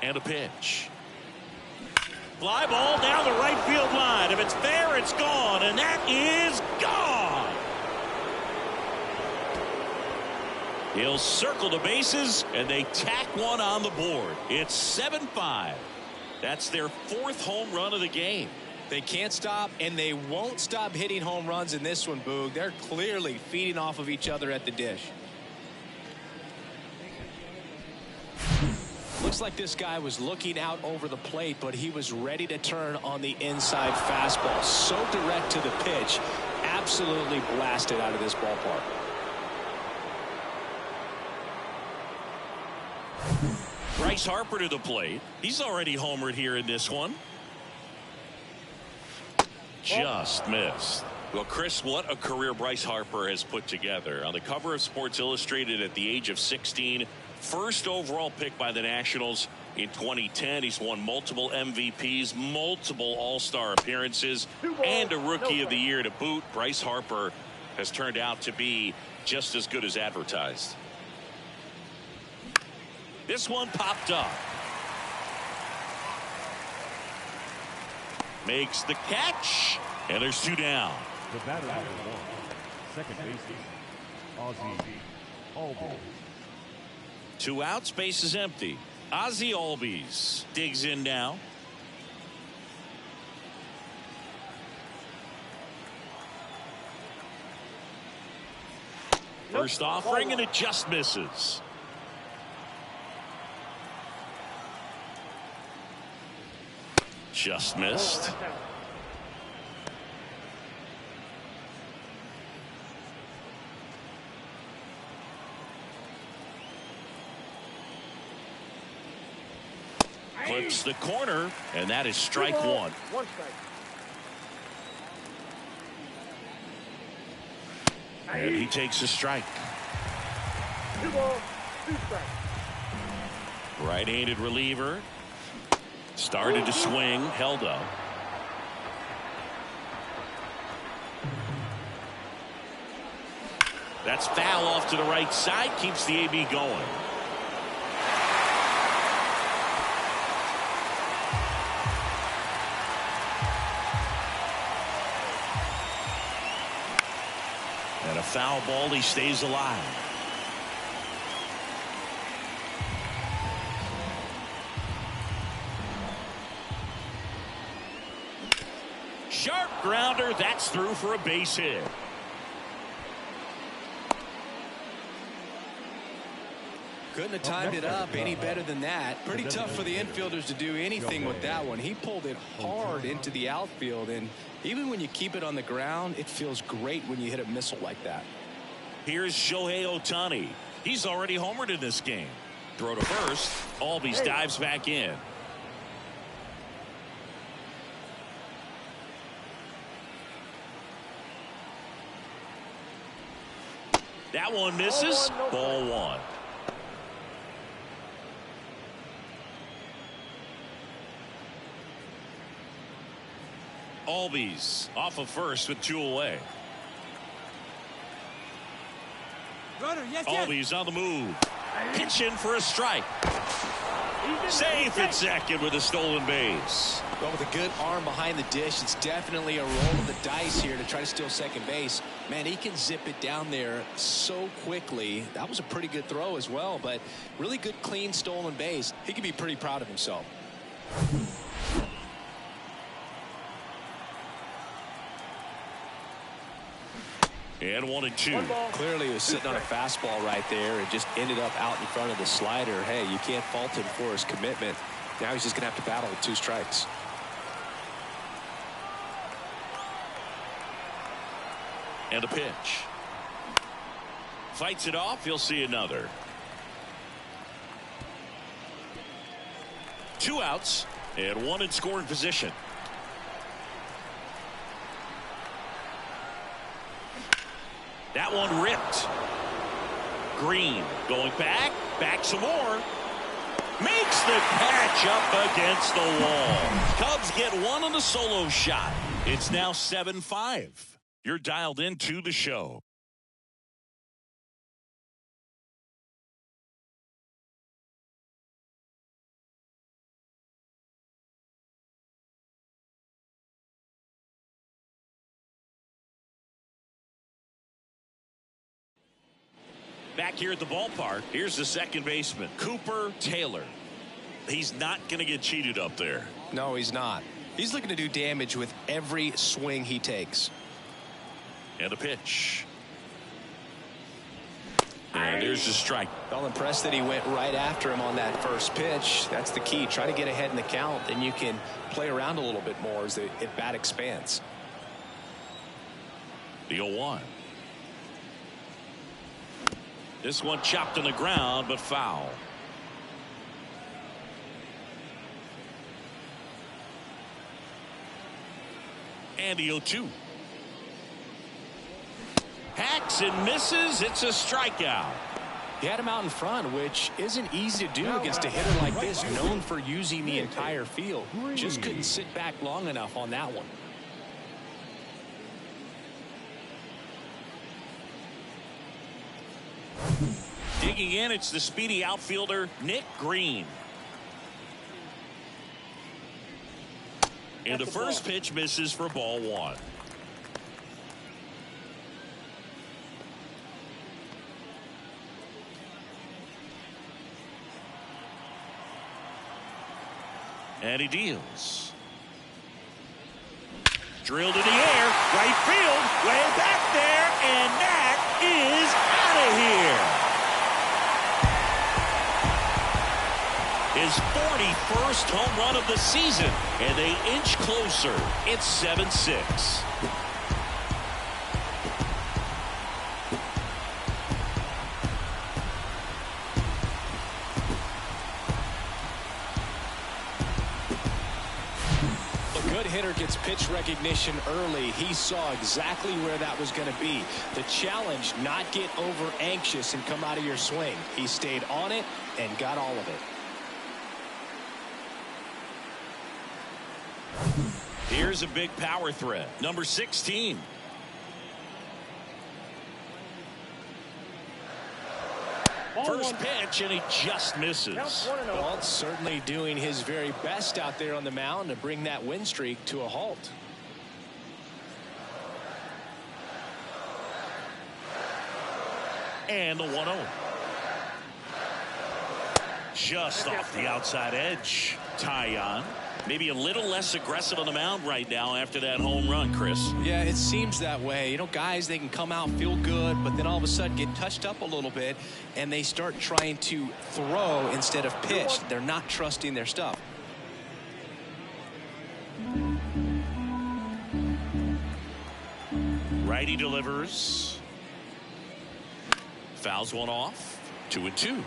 And a pitch. Fly ball down the right field line. If it's fair, it's gone, and that is gone. He'll circle the bases, and they tack one on the board. It's 7-5. That's their 4th home run of the game. They can't stop, and they won't stop hitting home runs in this one, Boog. They're clearly feeding off of each other at the dish. Looks like this guy was looking out over the plate, but he was ready to turn on the inside fastball. So direct to the pitch. Absolutely blasted out of this ballpark. Bryce Harper to the plate. He's already homered here in this one. Just missed. Well, Chris, what a career Bryce Harper has put together. On the cover of Sports Illustrated at the age of 16, first overall pick by the Nationals in 2010. He's won multiple MVPs, multiple All-Star appearances, and a Rookie of the Year to boot. Bryce Harper has turned out to be just as good as advertised. This one popped up. Makes the catch, and there's 2 down. The batter number 1, second baseman, Ozzie Albies. 2 outs, base is empty. Ozzie Albies digs in now. First offering, and it just misses. Just missed. Clips the corner, and that is strike 1. 1 strike. And he takes a strike. 2 balls, 2 strikes. Right-handed reliever. Started to swing, held up. That's foul off to the right side, keeps the AB going. And a foul ball, he stays alive. Sharp grounder, that's through for a base hit. Couldn't have timed it up any better than that. Pretty tough for the infielders to do anything with that one. He pulled it hard into the outfield, and even when you keep it on the ground, it feels great when you hit a missile like that. Here's Shohei Ohtani. He's already homered in this game. Throw to first. Albies dives back in. That one misses. Ball 1. Albies off of first with 2 away. Albies on the move. Pitching for a strike. Safe at second with a stolen base. Well, with a good arm behind the dish, it's definitely a roll of the dice here to try to steal second base. Man, he can zip it down there so quickly. That was a pretty good throw as well, but really good, clean, stolen base. He can be pretty proud of himself. And 1-2. Clearly, he was sitting on a fastball right there and just ended up out in front of the slider. Hey, you can't fault him for his commitment. Now he's just going to have to battle with 2 strikes. And a pitch. Fights it off. He'll see another. 2 outs and 1 in scoring position. That one ripped. Green going back some more. Makes the catch up against the wall. Cubs get 1 on the solo shot. It's now 7-5. You're dialed into the show. Back here at the ballpark, here's the second baseman, Cooper Taylor. He's not going to get cheated up there. No, he's not. He's looking to do damage with every swing he takes. And a pitch. And there's the strike. Well, impressed that he went right after him on that first pitch. That's the key. Try to get ahead in the count, then you can play around a little bit more as the at-bat expands. The 0-1. This one chopped on the ground, but foul. And the 0-2. Hacks and misses. It's a strikeout. He had him out in front, which isn't easy to do against a hitter like this, known for using the entire field. Just couldn't sit back long enough on that one. Digging in, it's the speedy outfielder, Nick Green. And the first pitch misses for ball one. And he deals. Drilled in the air, right field, way back there, and that is out of here. His 41st home run of the season, and they inch closer. It's 7-6. Gets pitch recognition early. He saw exactly where that was going to be. The challenge, not get over anxious and come out of your swing. He stayed on it and got all of it. Here's a big power threat, number 16. First pitch, and he just misses. Well, certainly doing his very best out there on the mound to bring that win streak to a halt. And the 1-0. Just off the outside edge. Tallions. Maybe a little less aggressive on the mound right now after that home run, Chris. Yeah, it seems that way. You know, guys, they can come out, feel good, but then all of a sudden get touched up a little bit, and they start trying to throw instead of pitch. They're not trusting their stuff. Righty delivers. Fouls one off. 2-2.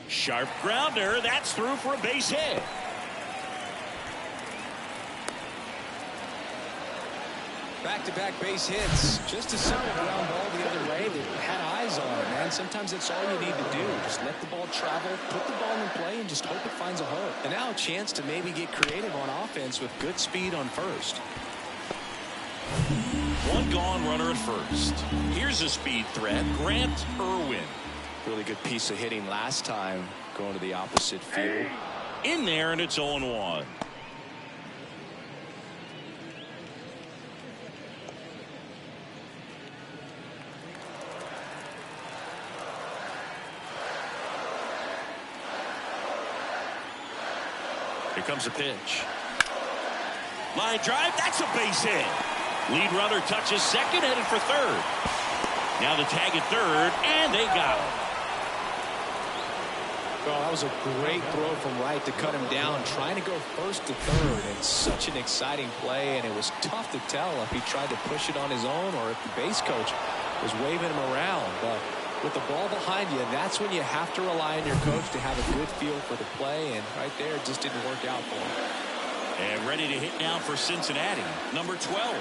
Sharp grounder. That's through for a base hit. Back-to-back base hits. Just a simple ground ball the other way that had eyes on it, man. Sometimes that's all you need to do. Just let the ball travel, put the ball in play, and just hope it finds a hole. And now a chance to maybe get creative on offense with good speed on first. One gone runner at first. Here's a speed threat, Grant Irwin. Really good piece of hitting last time, going to the opposite field. In there, and it's 0-1. Here comes a pitch. Line drive, that's a base hit. Lead runner touches second, headed for third. Now the tag at third, and they got him. Well, that was a great throw from right to cut him down, trying to go first to third, and such an exciting play, and it was tough to tell if he tried to push it on his own or if the base coach was waving him around. But with the ball behind you, that's when you have to rely on your coach to have a good feel for the play, and right there it just didn't work out for him. And ready to hit now for Cincinnati, number 12.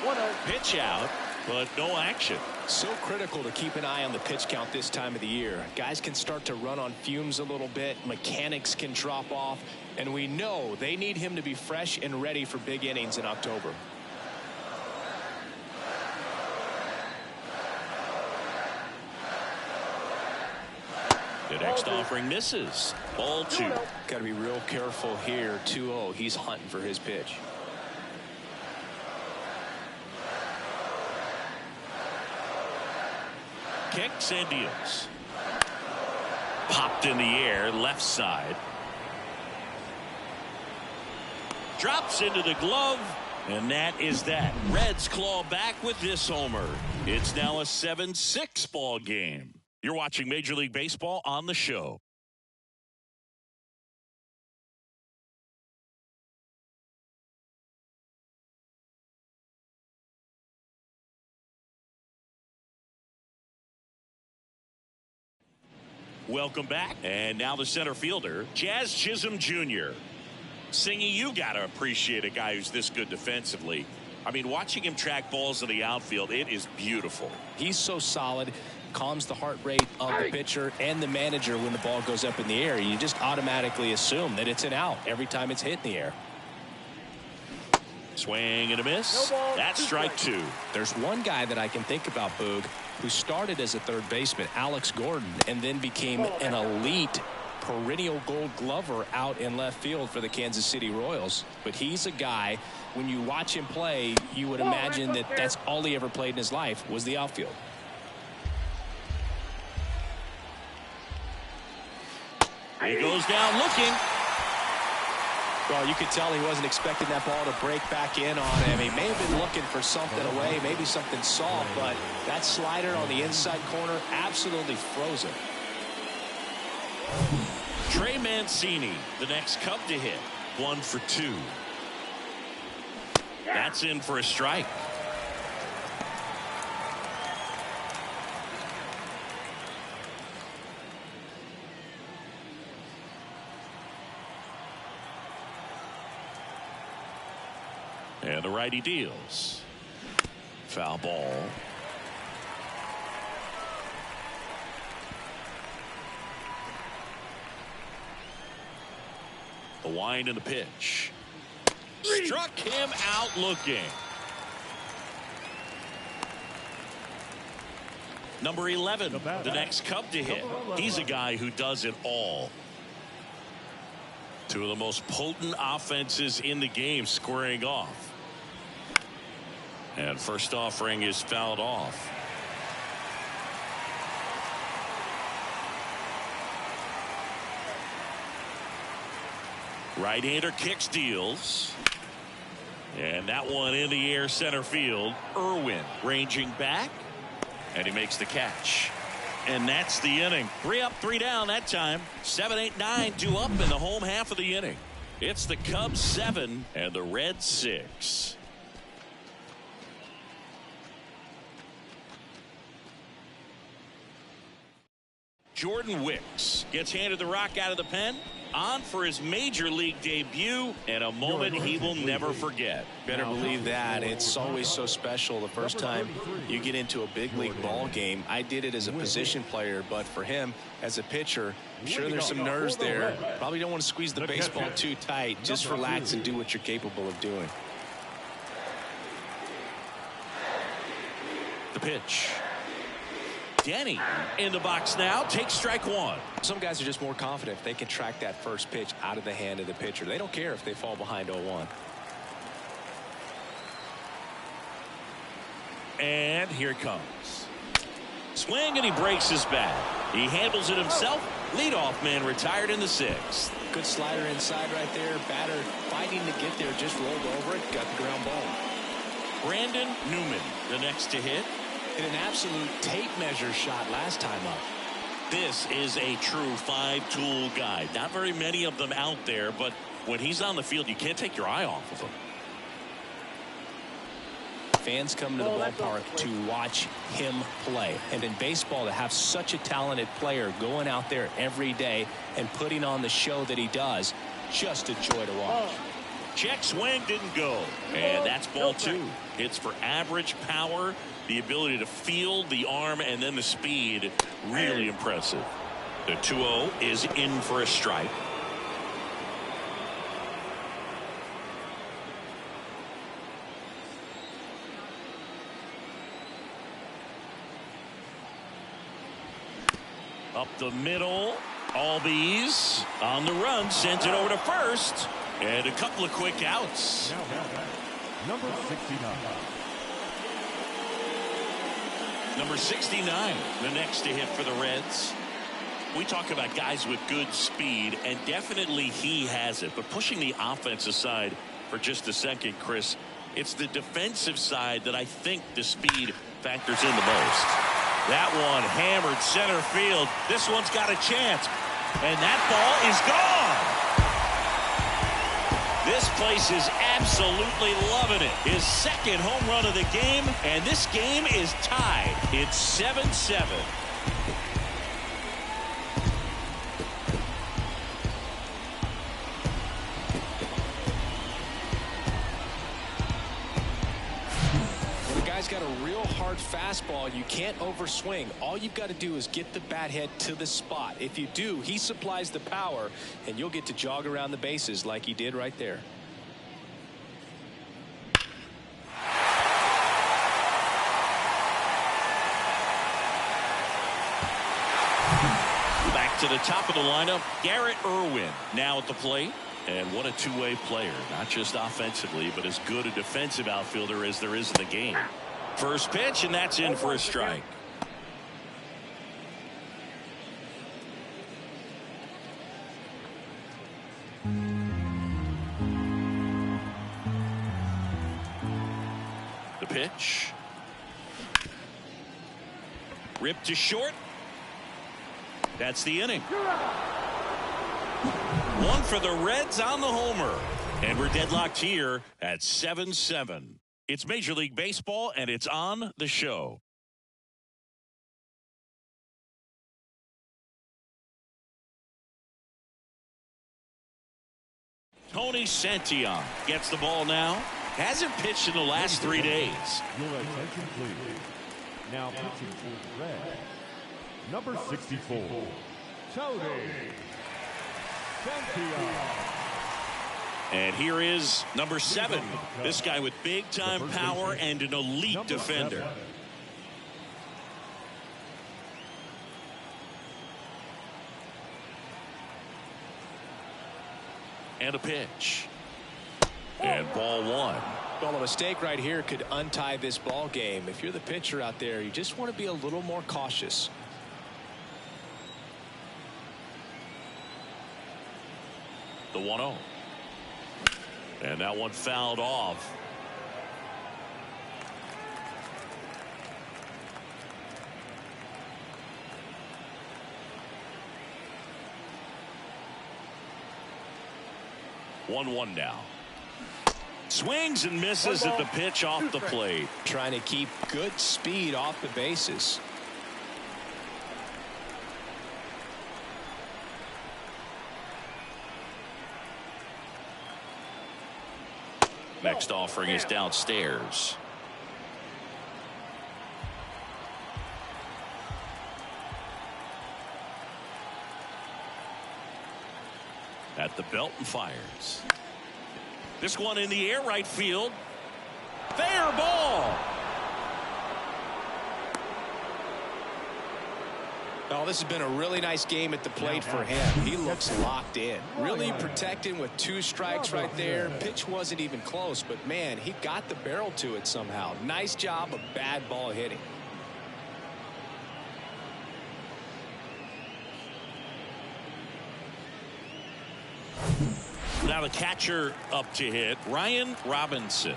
1-0. Pitch out, but no action. So critical to keep an eye on the pitch count this time of the year. Guys can start to run on fumes a little bit. Mechanics can drop off. And we know they need him to be fresh and ready for big innings in October. The next offering misses. Ball 2. Got to be real careful here. 2-0. He's hunting for his pitch. Kicks and deals. Popped in the air, left side. Drops into the glove, and that is that. Reds claw back with this homer. It's now a 7-6 ball game. You're watching Major League Baseball on the show. Welcome back. And now the center fielder, Jazz Chisholm Jr. Singy, you got to appreciate a guy who's this good defensively. I mean, watching him track balls in the outfield, it is beautiful. He's so solid, calms the heart rate of the pitcher and the manager when the ball goes up in the air. You just automatically assume that it's an out every time it's hit in the air. Swing and a miss. That's strike 2. There's one guy that I can think about, Boog, who started as a third baseman, Alex Gordon, and then became an elite perennial gold glover out in left field for the Kansas City Royals. But he's a guy, when you watch him play, you would imagine that that's all he ever played in his life was the outfield. He goes down looking. Well, you could tell he wasn't expecting that ball to break back in on him. He may have been looking for something away, maybe something soft, but that slider on the inside corner absolutely froze him. Trey Mancini, the next Cub to hit. 1 for 2. That's in for a strike. And the righty deals. Foul ball. The wind and the pitch. Struck him out looking. Number 11, the next Cub to hit. He's a guy who does it all. Two of the most potent offenses in the game squaring off. And first offering is fouled off. Right-hander kicks, deals. And that one in the air center field. Irwin ranging back. And he makes the catch. And that's the inning. 3 up, 3 down that time. 7, 8, 9, 2 up in the home half of the inning. It's the Cubs 7 and the Reds 6. Jordan Wicks gets handed the rock out of the pen, on for his major league debut, and a moment he will never forget. Better believe that. It's always so special the first time you get into a big league ball game. I did it as a position player, but for him as a pitcher, I'm sure there's some nerves there. Probably don't want to squeeze the baseball too tight. Just relax and do what you're capable of doing. The pitch. Denny in the box now, takes strike 1. Some guys are just more confident if they can track that first pitch out of the hand of the pitcher. They don't care if they fall behind 0-1. And here it comes. Swing, and he breaks his bat. He handles it himself. Leadoff man retired in the 6th. Good slider inside right there. Batter fighting to get there, just rolled over it, got the ground ball. Brandon Newman, the next to hit. Hit an absolute tape measure shot last time up. This is a true 5-tool guy. Not very many of them out there, but when he's on the field, you can't take your eye off of him. Fans come to the ballpark to watch him play. And in baseball, to have such a talented player going out there every day and putting on the show that he does, just a joy to watch. Check swing didn't go. And that's ball 2. It's for average power. The ability to field the arm and then the speed, really impressive. The 2-0 is in for a strike. Up the middle. Albies on the run. Sends it over to first. And a couple of quick outs. Number 69. Number 69, the next to hit for the Reds. We talk about guys with good speed, and definitely he has it. But pushing the offense aside for just a second, Chris, it's the defensive side that I think the speed factors in the most. That one hammered center field. This one's got a chance. And that ball is gone. This place is absolutely loving it. His second home run of the game, and this game is tied. It's 7-7. Got a real hard fastball. You can't overswing. All you've got to do is get the bat head to the spot. If you do, he supplies the power, and you'll get to jog around the bases like he did right there. Back to the top of the lineup, Garrett Irwin now at the plate. And what a two-way player, not just offensively, but as good a defensive outfielder as there is in the game. First pitch, and that's in for a strike. The pitch. Ripped to short. That's the inning. One for the Reds on the homer. And we're deadlocked here at 7-7. It's Major League Baseball, and it's on the show. Tony Santillan gets the ball now. Hasn't pitched in the last 3 days. Your attention, please. Now pitching for the Reds, number 64, Tony Santillan. And here is number 7. This guy with big-time power and an elite defender. And a pitch. And ball 1. Well, a mistake right here could untie this ball game. If you're the pitcher out there, you just want to be a little more cautious. The 1-0. And that one fouled off. One now. Swings and misses at the pitch off the plate. Trying to keep good speed off the bases. Next offering is downstairs. At the belt and fires. This one in the air, right field. Fair ball. Oh, this has been a really nice game at the plate for him. He looks locked in. Really protecting with 2 strikes right there. Pitch wasn't even close, but man, he got the barrel to it somehow. Nice job of bad ball hitting. Now the catcher up to hit, Ryan Robinson.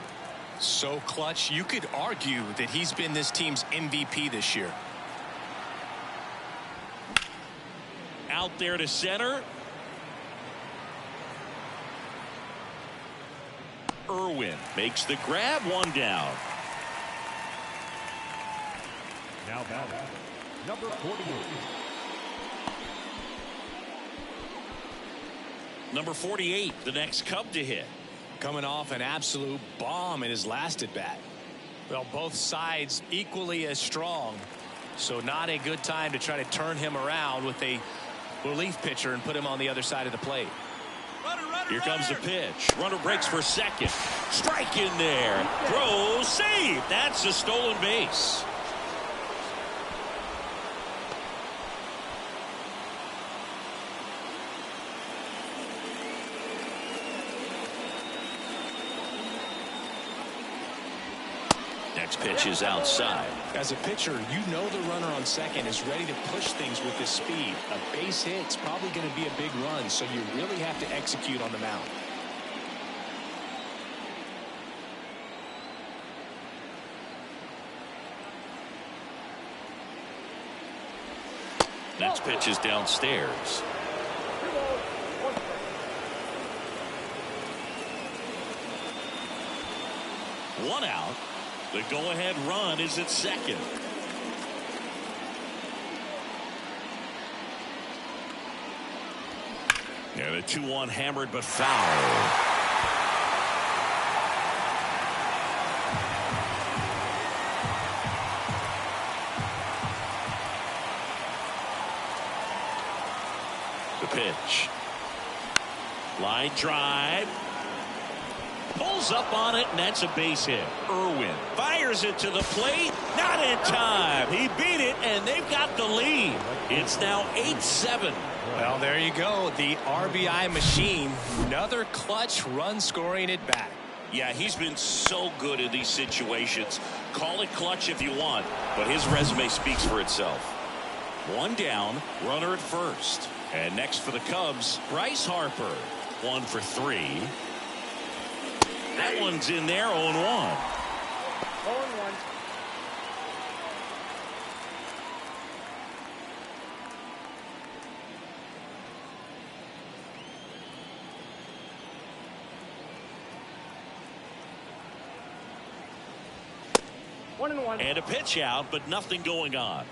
So clutch, you could argue that he's been this team's MVP this year. Out there to center. Irwin makes the grab, 1 down. Now batting, number 48. Number 48, the next Cub to hit. Coming off an absolute bomb in his last at bat. Well, both sides equally as strong. So not a good time to try to turn him around with a relief pitcher and put him on the other side of the plate. Here comes the pitch. Runner breaks for second. Strike in there. Throw, save. That's a stolen base. Next pitch is outside. As a pitcher, you know the runner on second is ready to push things with his speed. A base hit's probably going to be a big run, so you really have to execute on the mound. Next pitch is downstairs. One out. The go-ahead run is at second. And a 2-1 hammered but foul. The pitch. Line drive. Pulls up on it, and that's a base hit. Irwin fires it to the plate. Not in time. He beat it, and they've got the lead. It's now 8-7. Well, there you go. The RBI machine. Another clutch run scoring at bat. Yeah, he's been so good in these situations. Call it clutch if you want, but his resume speaks for itself. One down, runner at first. And next for the Cubs, Bryce Harper. 1 for 3. That one's in there, 0-1. 0-1. And a pitch out, but nothing going on.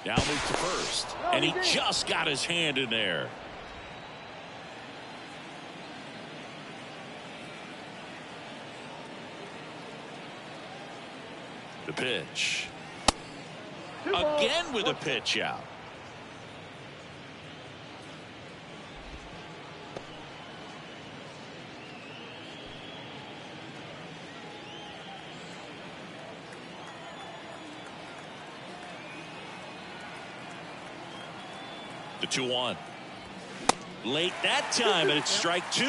Now move to first, and he just got his hand in there. The pitch. Again with a pitch out. The 2-1. Late that time, and it's strike 2.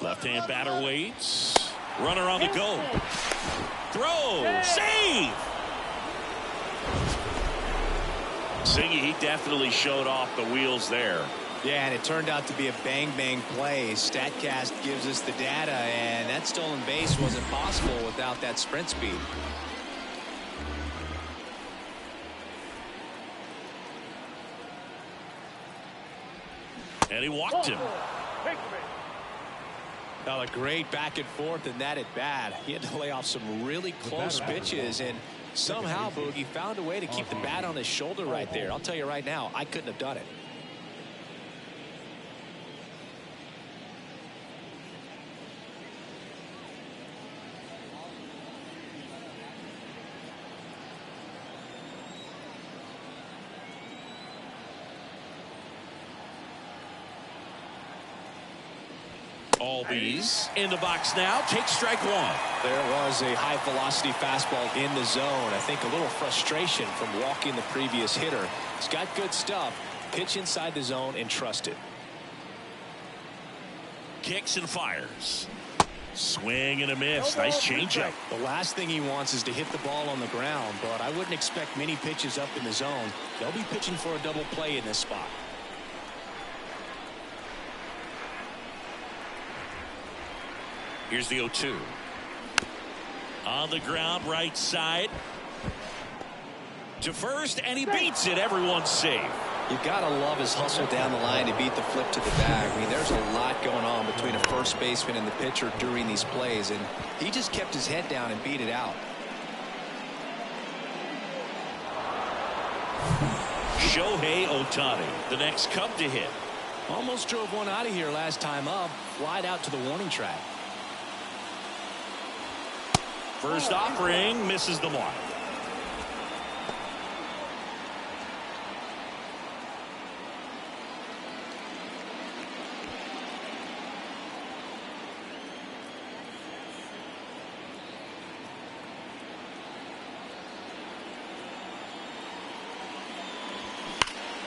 Left-hand batter waits. Runner on the go. Throw. Save. Singy, he definitely showed off the wheels there. Yeah, and it turned out to be a bang-bang play. StatCast gives us the data, and that stolen base wasn't possible without that sprint speed. And he walked him. Now a great back and forth in that at bat. He had to lay off some really close pitches, and somehow Boogie found a way to keep the bat on his shoulder right there. I'll tell you right now, I couldn't have done it. Albies in the box now. Take strike 1. There was a high velocity fastball in the zone. I think a little frustration from walking the previous hitter. He's got good stuff. Pitch inside the zone and trust it. Kicks and fires. Swing and a miss. Nice changeup. The last thing he wants is to hit the ball on the ground, but I wouldn't expect many pitches up in the zone. They'll be pitching for a double play in this spot. Here's the 0-2. On the ground, right side. To first, and he beats it. Everyone's safe. You gotta love his hustle down the line to beat the flip to the bag. I mean, there's a lot going on between a first baseman and the pitcher during these plays, and he just kept his head down and beat it out. Shohei Ohtani, the next Cub to hit. Almost drove one out of here last time up. Flied out to the warning track. First offering misses the mark.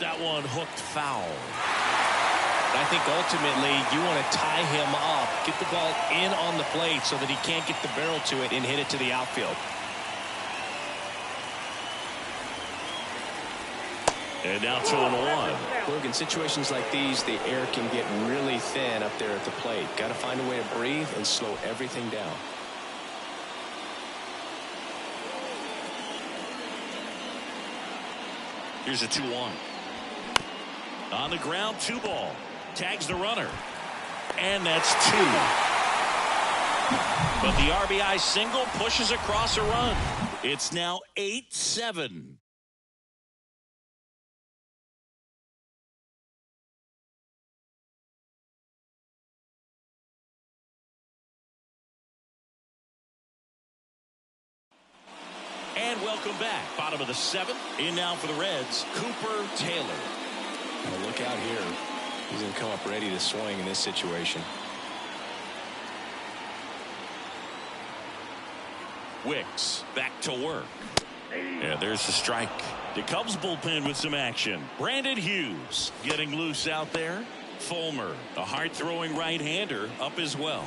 That one hooked foul. I think ultimately you want to tie him up, get the ball in on the plate so that he can't get the barrel to it and hit it to the outfield. And now 2-1. Look, in situations like these, the air can get really thin up there at the plate. Got to find a way to breathe and slow everything down. Here's a 2-1. On the ground, 2 ball. Tags the runner. And that's 2. But the RBI single pushes across a run. It's now 8-7. And welcome back. Bottom of the 7th. In now for the Reds, Cooper Taylor. Well, look out here. He's going to come up ready to swing in this situation. Wicks back to work. Yeah, there's the strike. The Cubs bullpen with some action. Brandon Hughes getting loose out there. Fulmer, a hard-throwing right-hander, up as well.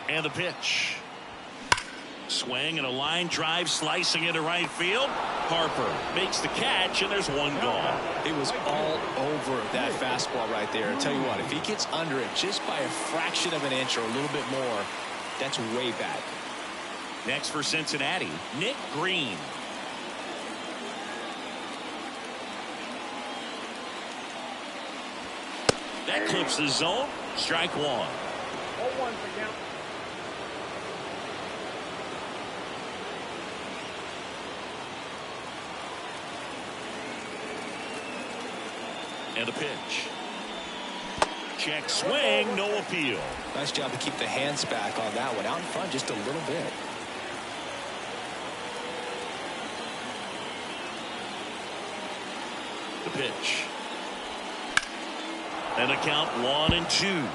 And the pitch. Swing and a line drive slicing into right field. Harper makes the catch, and there's one gone. It was all over that fastball right there. I tell you what, if he gets under it just by a fraction of an inch or a little bit more, that's way back. Next for Cincinnati, Nick Green. That clips the zone. Strike 1. 0-1 for count. And a pitch. Check swing, no appeal. Nice job to keep the hands back on that one. Out in front just a little bit. The pitch. And a count 1-2.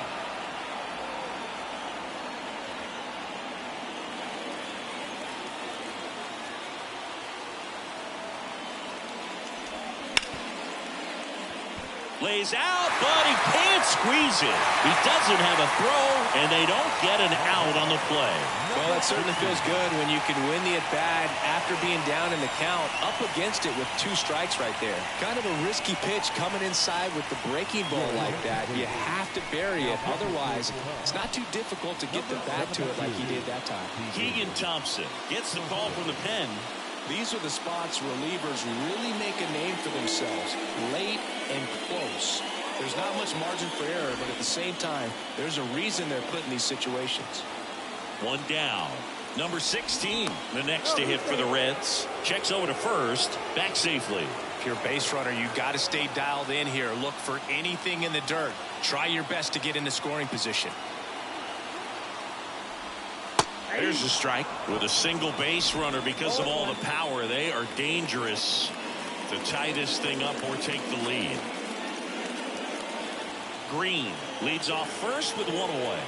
Lays out, but he can't squeeze it. He doesn't have a throw, and they don't get an out on the play. Well, that certainly feels good when you can win the at-bat after being down in the count, up against it with 2 strikes right there. Kind of a risky pitch coming inside with the breaking ball like that. You have to bury it. Otherwise, it's not too difficult to get the bat to it like he did that time. Keegan Thompson gets the call from the pen. These are the spots relievers really make a name for themselves, late and close. There's not much margin for error, but at the same time, there's a reason they're put in these situations. One down. Number 16, the next to hit for the Reds. Checks over to first, back safely. If you're a base runner, you got to stay dialed in here. Look for anything in the dirt. Try your best to get into scoring position. There's a strike with a single base runner. Because of all the power, they are dangerous to tie this thing up or take the lead. Green leads off first with 1 away.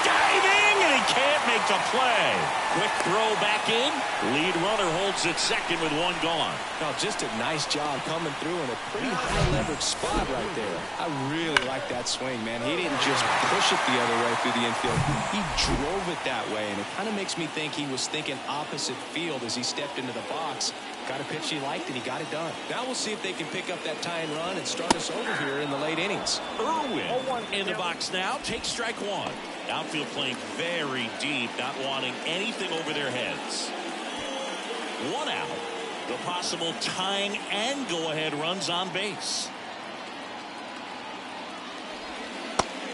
Diving, and he can't make the play. Quick throw back in. Lead runner holds it second with 1 gone. Now, just a nice job coming through in a pretty high leverage spot right there. I really like that swing, man. He didn't just push it the other way through the infield. He drove it that way, and it kind of makes me think he was thinking opposite field as he stepped into the box. Got a pitch he liked, and he got it done. Now we'll see if they can pick up that tying run and start us over here in the late innings. Irwin in the box now. Takes strike 1. Outfield playing very deep, not wanting anything over their heads. 1 out. The possible tying and go-ahead runs on base.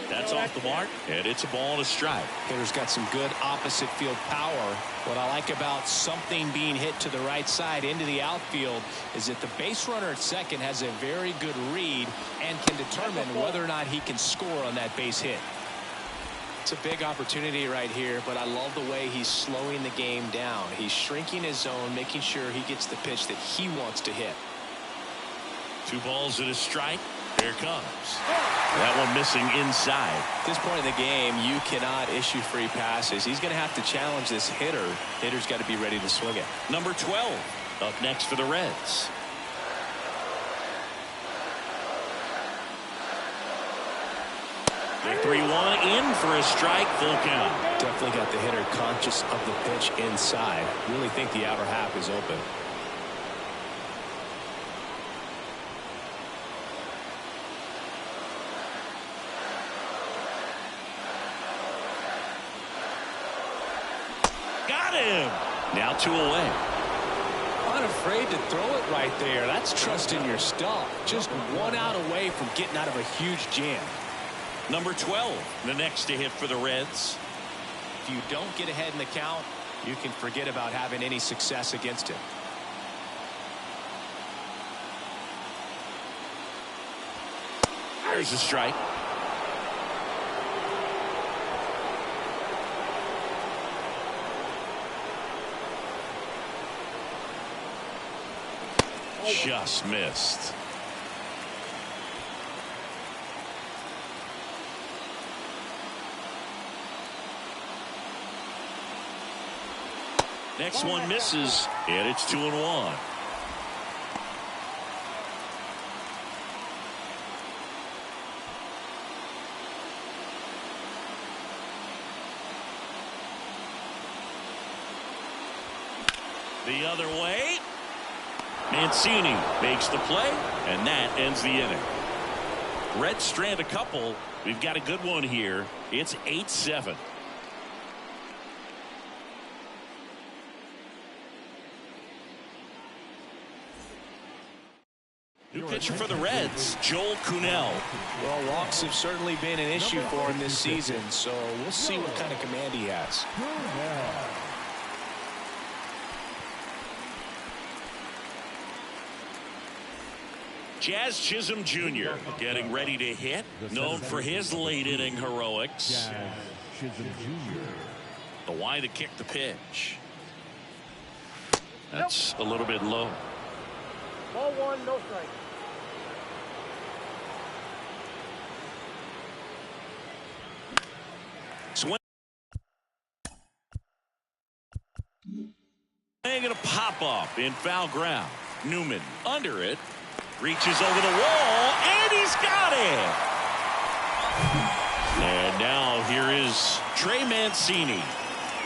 That's off the mark, and it's a ball and a strike. Hitter's got some good opposite field power. What I like about something being hit to the right side into the outfield is that the base runner at second has a very good read and can determine whether or not he can score on that base hit. It's a big opportunity right here, but I love the way he's slowing the game down. He's shrinking his zone, making sure he gets the pitch that he wants to hit. 2 balls and a strike. Here it comes. That one missing inside. At this point in the game, you cannot issue free passes. He's going to have to challenge this hitter. Hitter's got to be ready to swing it. Number 12 up next for the Reds. The 3-1 in for a strike, full count. Definitely got the hitter conscious of the pitch inside. Really think the outer half is open. Got him. Now 2 away. Not afraid to throw it right there. That's trusting your stuff. Just 1 out away from getting out of a huge jam. Number 12, the next to hit for the Reds. If you don't get ahead in the count, you can forget about having any success against him. There's a strike. Just missed. Next one misses, and it's 2-1. The other way. Mancini makes the play, and that ends the inning. Reds strand a couple. We've got a good one here. It's 8-7. New pitcher for the Reds, Joel Kuhnel. Well, walks have certainly been an issue for him this season, so we'll see what kind of command he has. Jazz Chisholm Jr. getting ready to hit, known for his late inning heroics. Chisholm Jr. The wide to kick the pitch. That's a little bit low. Ball 1, no strike. Swing and a pop up in foul ground. Newman under it, reaches over the wall, and he's got it. And now here is Trey Mancini.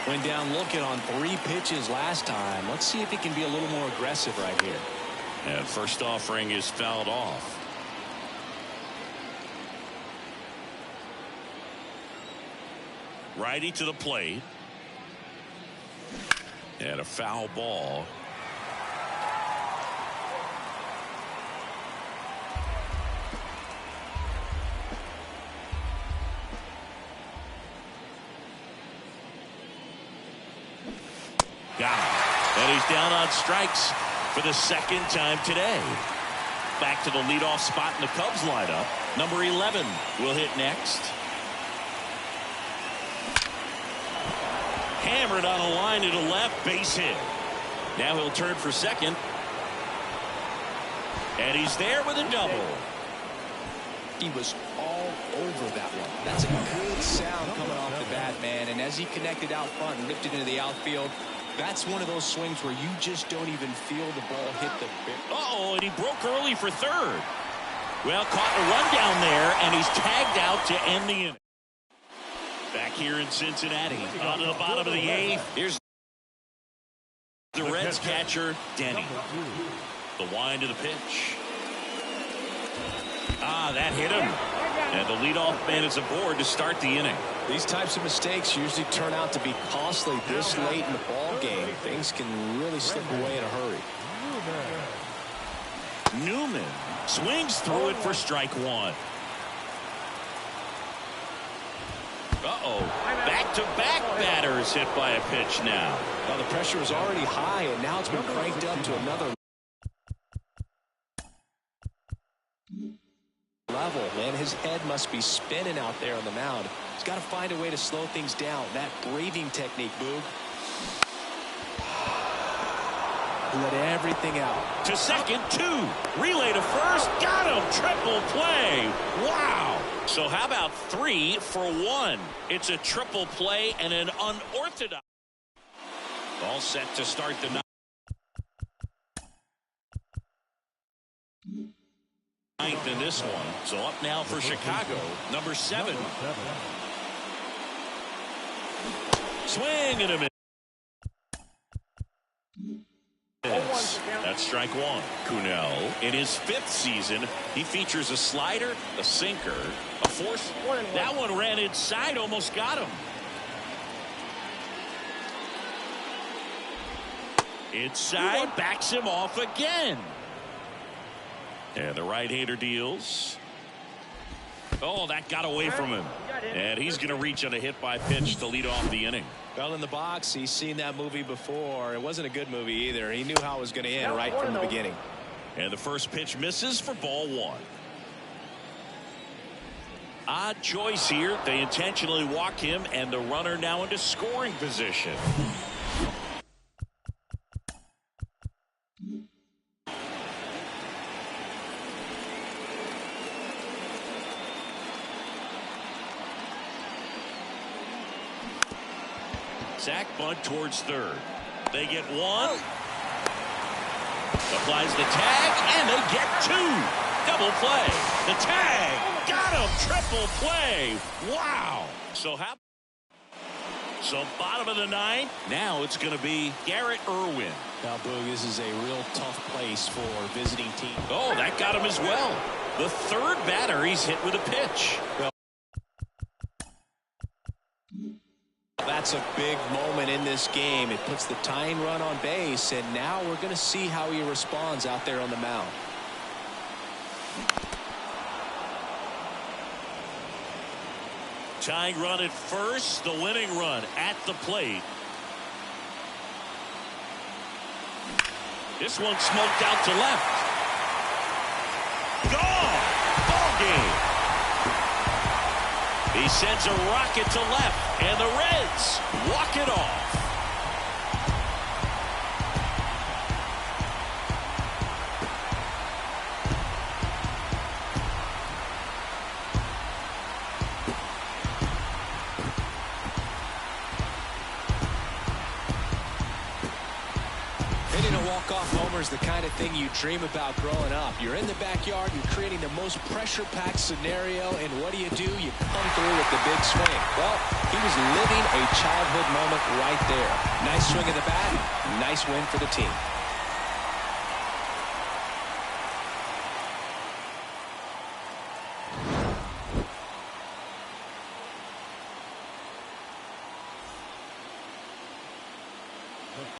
Went down looking on 3 pitches last time. Let's see if he can be a little more aggressive right here. And first offering is fouled off. Righty to the plate. And a foul ball. Got him. And he's down on strikes for the second time today. Back to the leadoff spot in the Cubs lineup. Number 11 will hit next. Hammered on a line to the left, base hit. Now he'll turn for second. And he's there with a double. He was all over that one. That's a good sound coming off the bat, man. And as he connected out front and lifted into the outfield, that's one of those swings where you just don't even feel the ball hit the bit. Uh-oh, and he broke early for third. Well, caught a run down there, and he's tagged out to end the inning. Back here in Cincinnati, on to the bottom of the 8th. Here's the Reds catcher, Denny. The wind to the pitch. Ah, that hit him. And the leadoff man is aboard to start the inning. These types of mistakes usually turn out to be costly this late in the ball game. Things can really slip away in a hurry. Newman swings through it for strike 1. Uh-oh. Back-to-back batters hit by a pitch now. Now the pressure is already high, and now it's been cranked up to another level. Man, his head must be spinning out there on the mound. He's got to find a way to slow things down. That breathing technique, Boog. He let everything out. To second, 2. Relay to first. Got him. Triple play. Wow. So how about 3 for 1? It's a triple play and an unorthodox. All set to start the ninth in this one. So up now for Chicago, number 7. Swing and a miss. That's strike 1. Cunell, in his 5th season, he features a slider, a sinker, a force. That one ran inside, almost got him. Inside, backs him off again. And the right-hander deals. Oh, that got away from him. And he's going to reach on a hit by pitch to lead off the inning. Well, in the box, he's seen that movie before. It wasn't a good movie either. He knew how it was going to end right from the beginning. And the first pitch misses for ball 1. Odd choice here. They intentionally walk him, and the runner now into scoring position. Sack bunt towards third. They get 1. Applies the tag, and they get 2. Double play. The tag. Got him. Triple play. Wow. So bottom of the 9th. Now it's going to be Garrett Irwin. Now, Boog, this is a real tough place for visiting team. Oh, that got him as well. The third batter he's hit with a pitch. That's a big moment in this game. It puts the tying run on base, and now we're going to see how he responds out there on the mound. Tying run at first, the winning run at the plate. This one smoked out to left. Gone! Ball game. He sends a rocket to left, and the Reds walk it off. Hitting a walk-off homer is the kind of thing you dream about growing up. You're in the backyard, you're creating the most pressure-packed scenario, and what do? You come through with the big swing. Well, he was living a childhood moment right there. Nice swing of the bat, nice win for the team.